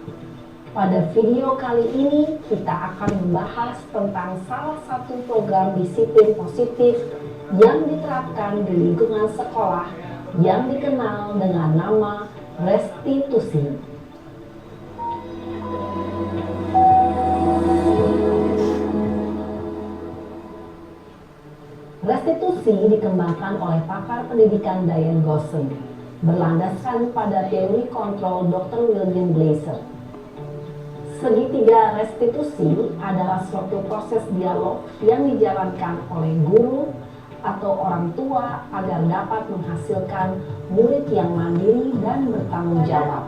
Pada video kali ini kita akan membahas tentang salah satu program disiplin positif yang diterapkan di lingkungan sekolah yang dikenal dengan nama restitusi. Restitusi dikembangkan oleh pakar pendidikan Diane Gosling, berlandaskan pada teori kontrol Dr. William Glasser. Segitiga restitusi adalah suatu proses dialog yang dijalankan oleh guru atau orang tua agar dapat menghasilkan murid yang mandiri dan bertanggung jawab.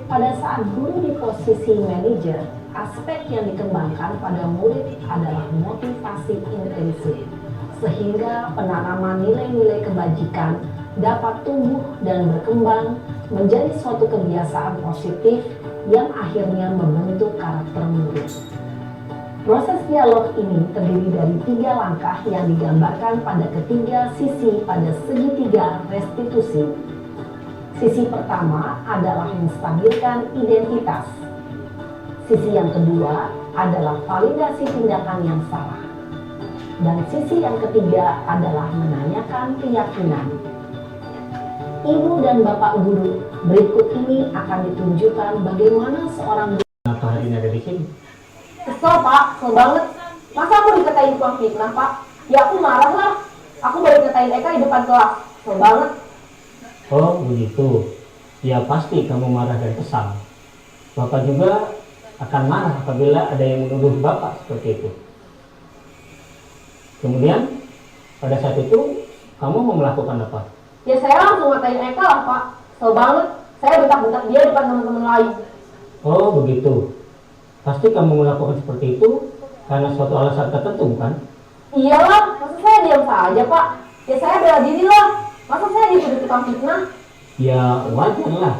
Pada saat guru di posisi manajer, aspek yang dikembangkan pada murid adalah motivasi intensif, sehingga penanaman nilai-nilai kebajikan dapat tumbuh dan berkembang menjadi suatu kebiasaan positif yang akhirnya membentuk karakter murid. Proses dialog ini terdiri dari 3 langkah yang digambarkan pada ketiga sisi pada segitiga restitusi. Sisi pertama adalah menstabilkan identitas. Sisi yang kedua adalah validasi tindakan yang salah. Dan sisi yang ketiga adalah menanyakan keyakinan. Ibu dan Bapak guru, berikut ini akan ditunjukkan bagaimana seorang guru. Kenapa hari ini ada di sini? Kesel Pak, kesel banget. Masa aku dikatain tukang fitnah Pak? Ya aku marah lah. Aku baru dikatain Eka di depan kelas. Kesel banget. Oh begitu. Ya pasti kamu marah dan kesal. Bapak juga akan marah apabila ada yang menuduh Bapak seperti itu. Kemudian pada saat itu kamu mau melakukan apa? Ya saya langsung ngatain Eka lah Pak. Kesel banget. Saya bentak-bentak dia depan teman-teman lain. Oh begitu. Pasti kamu melakukan seperti itu karena suatu alasan tertentu kan? Iyalah, masa saya diam saja Pak? Ya saya bela diri lah. Masa saya dituduh tukang fitnah? Ya wajar lah.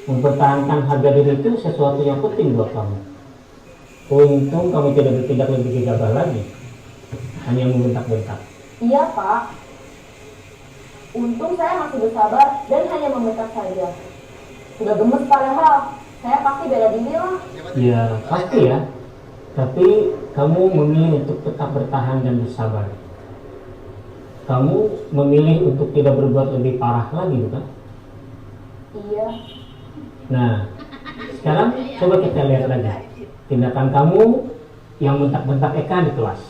Mempertahankan harga diri itu sesuatu yang penting buat kamu. Untung kamu tidak bertindak lebih gegabah lagi, hanya membentak-bentak. Iya Pak. Untung saya masih bersabar dan hanya membentak saja. Sudah gemes padahal. Saya pasti bela diri lah. Ya pasti ya. Tapi kamu memilih untuk tetap bertahan dan bersabar. Kamu memilih untuk tidak berbuat lebih parah lagi bukan? Iya. Nah, sekarang coba kita lihat lagi tindakan kamu yang bentak-bentak Eka di kelas.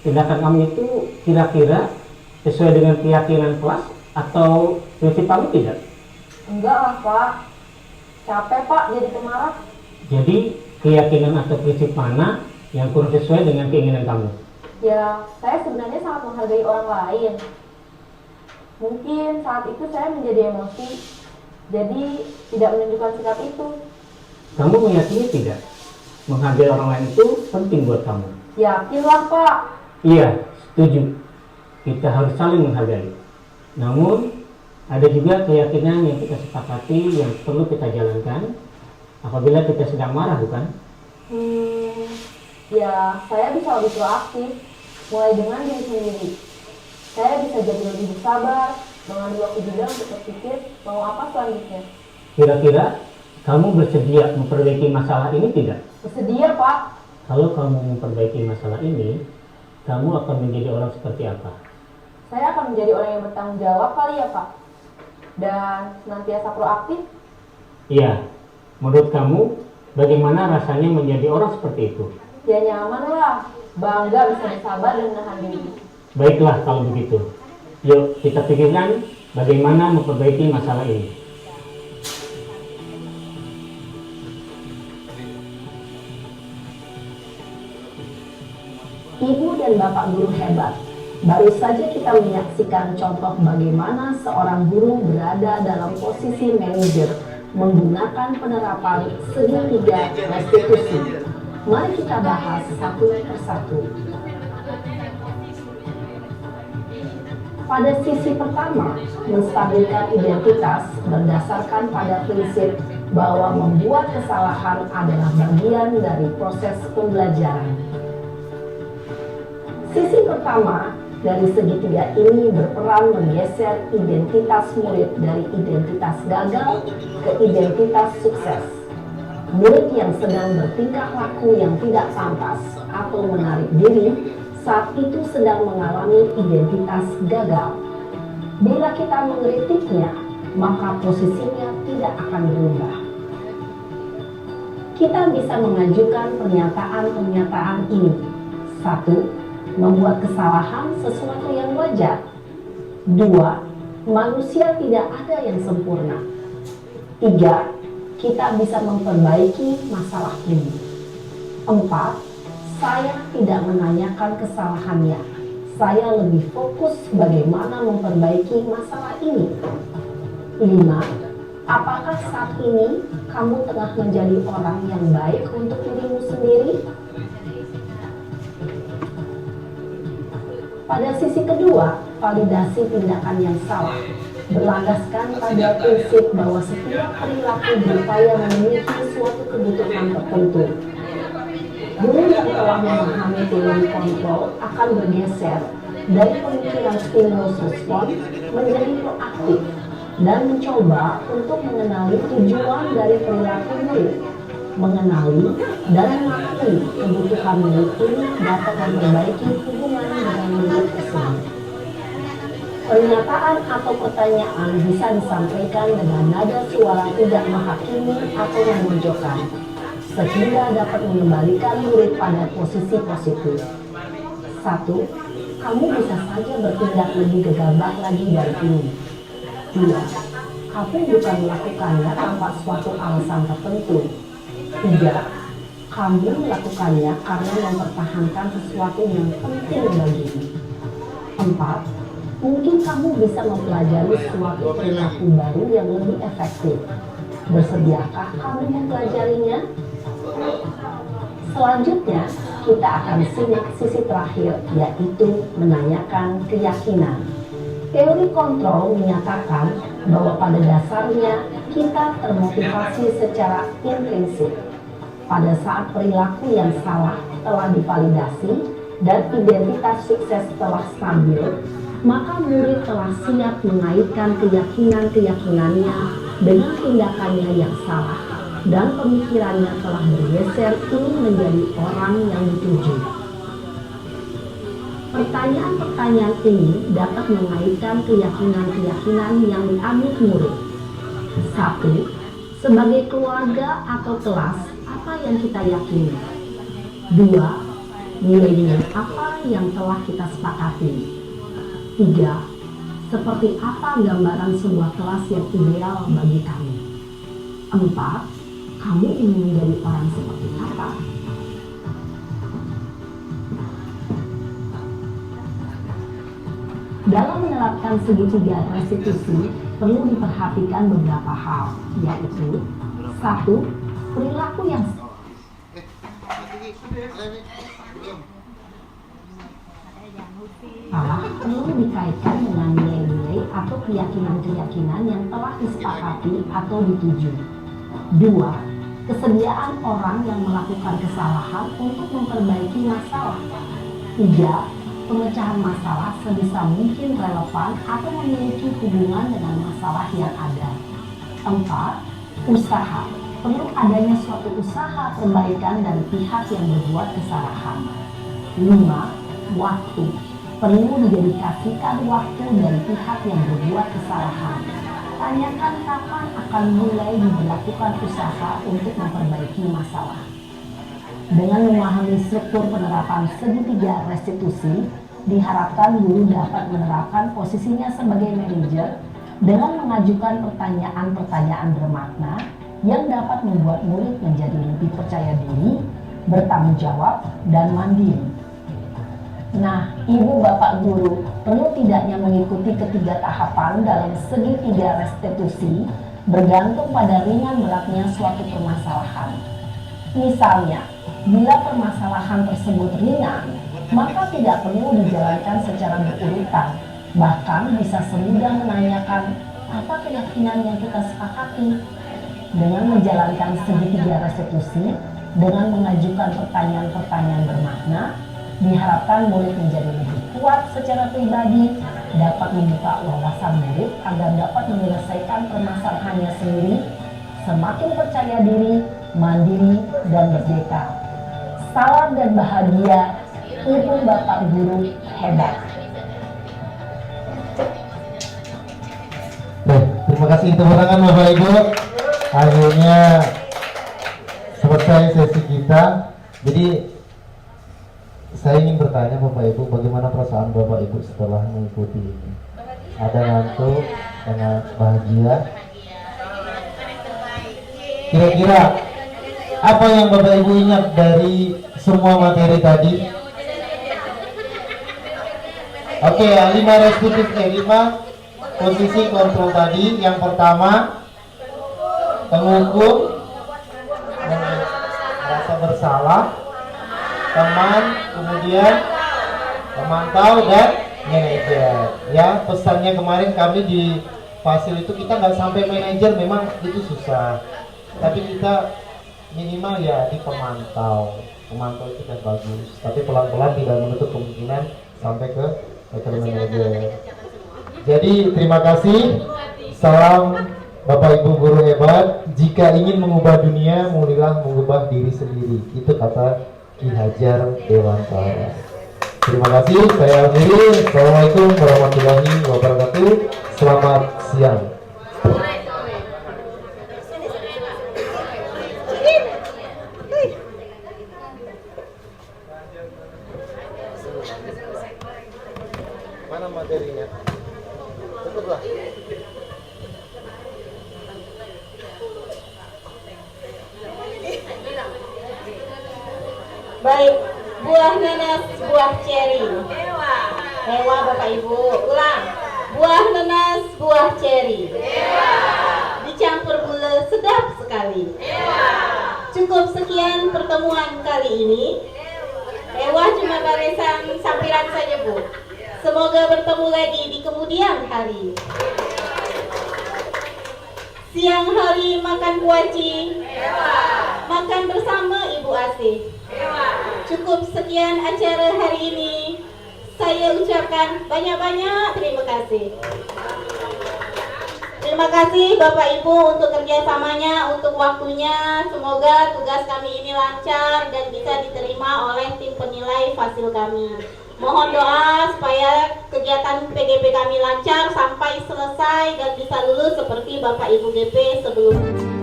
Tindakan kamu itu kira-kira sesuai dengan keyakinan kelas atau prinsip kamu tidak? Enggak lah Pak. Capek Pak jadi pemarah. Jadi keyakinan atau prinsip mana yang kurang sesuai dengan keinginan kamu? Ya, saya sebenarnya sangat menghargai orang lain. Mungkin saat itu saya menjadi emosi, jadi tidak menunjukkan sikap itu. Kamu meyakini tidak? Menghargai orang lain itu penting buat kamu. Yakinlah Pak. Iya, setuju. Kita harus saling menghargai. Namun, ada juga keyakinan yang kita sepakati yang perlu kita jalankan apabila kita sedang marah, bukan? Ya, saya bisa lebih proaktif, mulai dengan diri sendiri. Saya bisa jadi lebih bersabar, mengambil waktu juga untuk berpikir mau apa selanjutnya. Kira-kira kamu bersedia memperbaiki masalah ini tidak? Bersedia Pak. Kalau kamu memperbaiki masalah ini, kamu akan menjadi orang seperti apa? Saya akan menjadi orang yang bertanggung jawab kali ya Pak. Dan senantiasa proaktif. Iya, menurut kamu bagaimana rasanya menjadi orang seperti itu? Ya nyaman lah, bangga bisa bersabar dan menahan diri. Baiklah kalau begitu. Yuk kita pikirkan bagaimana memperbaiki masalah ini. Ibu dan Bapak guru hebat, baru saja kita menyaksikan contoh bagaimana seorang guru berada dalam posisi manajer menggunakan penerapan segitiga restitusi. Mari kita bahas satu persatu. Pada sisi pertama, menstabilkan identitas berdasarkan pada prinsip bahwa membuat kesalahan adalah bagian dari proses pembelajaran. Sisi pertama dari segitiga ini berperan menggeser identitas murid dari identitas gagal ke identitas sukses. Murid yang sedang bertingkah laku yang tidak pantas atau menarik diri saat itu sedang mengalami identitas gagal. Bila kita mengkritiknya, maka posisinya tidak akan berubah. Kita bisa mengajukan pernyataan-pernyataan ini. 1. Membuat kesalahan sesuatu yang wajar. 2. Manusia tidak ada yang sempurna. 3. Kita bisa memperbaiki masalah ini. 4. Saya tidak menanyakan kesalahannya. Saya lebih fokus bagaimana memperbaiki masalah ini. 5. Apakah saat ini kamu tengah menjadi orang yang baik untuk dirimu sendiri? Pada sisi kedua, validasi tindakan yang salah berlandaskan pada prinsip bahwa setiap perilaku berupaya memenuhi suatu kebutuhan tertentu. Guru yang telah memahami teori kontrol akan bergeser dari pemikiran stimulus respon menjadi proaktif dan mencoba untuk mengenali tujuan dari perilaku murid. Mengenali dan memahami kebutuhan murid ini dapat memperbaiki hubungan dengan murid tersebut. Pernyataan atau pertanyaan bisa disampaikan dengan nada suara tidak menghakimi atau memojokkan, sehingga dapat mengembalikan murid pada posisi positif. 1. Kamu bisa saja bertindak lebih gegabah lagi dari ini. 2. Kamu bukan melakukannya tanpa suatu alasan tertentu. 3. Kamu melakukannya karena mempertahankan sesuatu yang penting bagimu. 4. Mungkin kamu bisa mempelajari suatu perilaku baru yang lebih efektif. Bersediakah kamu mempelajarinya? Selanjutnya, kita akan simak sisi terakhir, yaitu menanyakan keyakinan. Teori kontrol menyatakan bahwa pada dasarnya kita termotivasi secara intrinsik. Pada saat perilaku yang salah telah divalidasi dan identitas sukses telah stabil, maka murid telah siap mengaitkan keyakinan-keyakinannya dengan tindakannya yang salah dan pemikirannya telah bergeser ingin menjadi orang yang dituju. Pertanyaan-pertanyaan ini dapat mengaitkan keyakinan-keyakinan yang diambil murid. 1. Sebagai keluarga atau kelas, apa yang kita yakini? 2. Nilai-nilai apa yang telah kita sepakati? 3. Seperti apa gambaran sebuah kelas yang ideal bagi kami? 4. Kamu ingin menjadi orang seperti apa? Dalam menerapkan segitiga restitusi, perlu diperhatikan beberapa hal, yaitu 1. Perilaku yang salah perlu dikaitkan dengan nilai-nilai atau keyakinan-keyakinan yang telah disepakati atau dituju. 2. Kesediaan orang yang melakukan kesalahan untuk memperbaiki masalah. 3. Pemecahan masalah sebisa mungkin relevan atau memiliki hubungan dengan masalah yang ada. 4. Usaha. Perlu adanya suatu usaha perbaikan dari pihak yang berbuat kesalahan. 5. Waktu. Perlu didedikasikan waktu dari pihak yang berbuat kesalahan. Tanyakan kapan akan mulai dilakukan usaha untuk memperbaiki masalah. Dengan memahami struktur penerapan segitiga restitusi, diharapkan guru dapat menerapkan posisinya sebagai manajer dengan mengajukan pertanyaan-pertanyaan bermakna yang dapat membuat murid menjadi lebih percaya diri, bertanggung jawab, dan mandiri. Nah, ibu bapak guru perlu tidaknya mengikuti ketiga tahapan dalam segitiga restitusi bergantung pada ringan beratnya suatu permasalahan. Misalnya, bila permasalahan tersebut ringan, maka tidak perlu dijalankan secara berurutan. Bahkan bisa semudah menanyakan apa keyakinan yang kita sepakati. Dengan menjalankan segitiga restitusi, dengan mengajukan pertanyaan-pertanyaan bermakna, diharapkan murid menjadi lebih kuat secara pribadi, dapat membuka wawasan murid agar dapat menyelesaikan permasalahannya sendiri, semakin percaya diri, mandiri, dan merdeka. Salam dan bahagia, Ibu Bapak Guru hebat. Terima kasih tepuk tangan Bapak Ibu. Akhirnya selesai sesi kita. Jadi saya ingin bertanya Bapak Ibu, bagaimana perasaan Bapak Ibu setelah mengikuti ini? Ada ngantuk, sangat bahagia. Kira-kira apa yang Bapak Ibu ingat dari semua materi tadi? Oke, 5 posisi kontrol tadi. Yang pertama, pengukur, merasa bersalah, teman, kemudian pemantau dan manajer. Ya, pesannya kemarin kami di Fasil itu kita nggak sampai manajer, memang itu susah. Tapi kita minimal ya di pemantau. Pemantau itu kan bagus. Tapi pelan-pelan tidak menutup kemungkinan sampai ke manajer. Jadi terima kasih. Salam Bapak Ibu guru hebat. Jika ingin mengubah dunia, mulailah mengubah diri sendiri. Itu kata Ki Hajar Dewantara. Terima kasih. Saya akhiri. Assalamualaikum warahmatullahi wabarakatuh. Selamat siang. Mana materinya? Tutuplah. Baik, buah nanas, buah ceri. Hewa Bapak Ibu. Ulang. Buah nanas, buah ceri. Dicampur gula sedap sekali. Cukup sekian pertemuan kali ini. Hewa cuma barisan sampiran saja Bu. Semoga bertemu lagi di kemudian hari. Siang hari makan kuaci, makan bersama Ibu Asih. Cukup sekian acara hari ini. Saya ucapkan banyak-banyak terima kasih. Terima kasih Bapak Ibu untuk kerjasamanya, untuk waktunya. Semoga tugas kami ini lancar dan bisa diterima oleh tim penilai Fasil kami. Mohon doa supaya kegiatan PGP kami lancar sampai selesai dan bisa lulus seperti Bapak Ibu GP sebelumnya.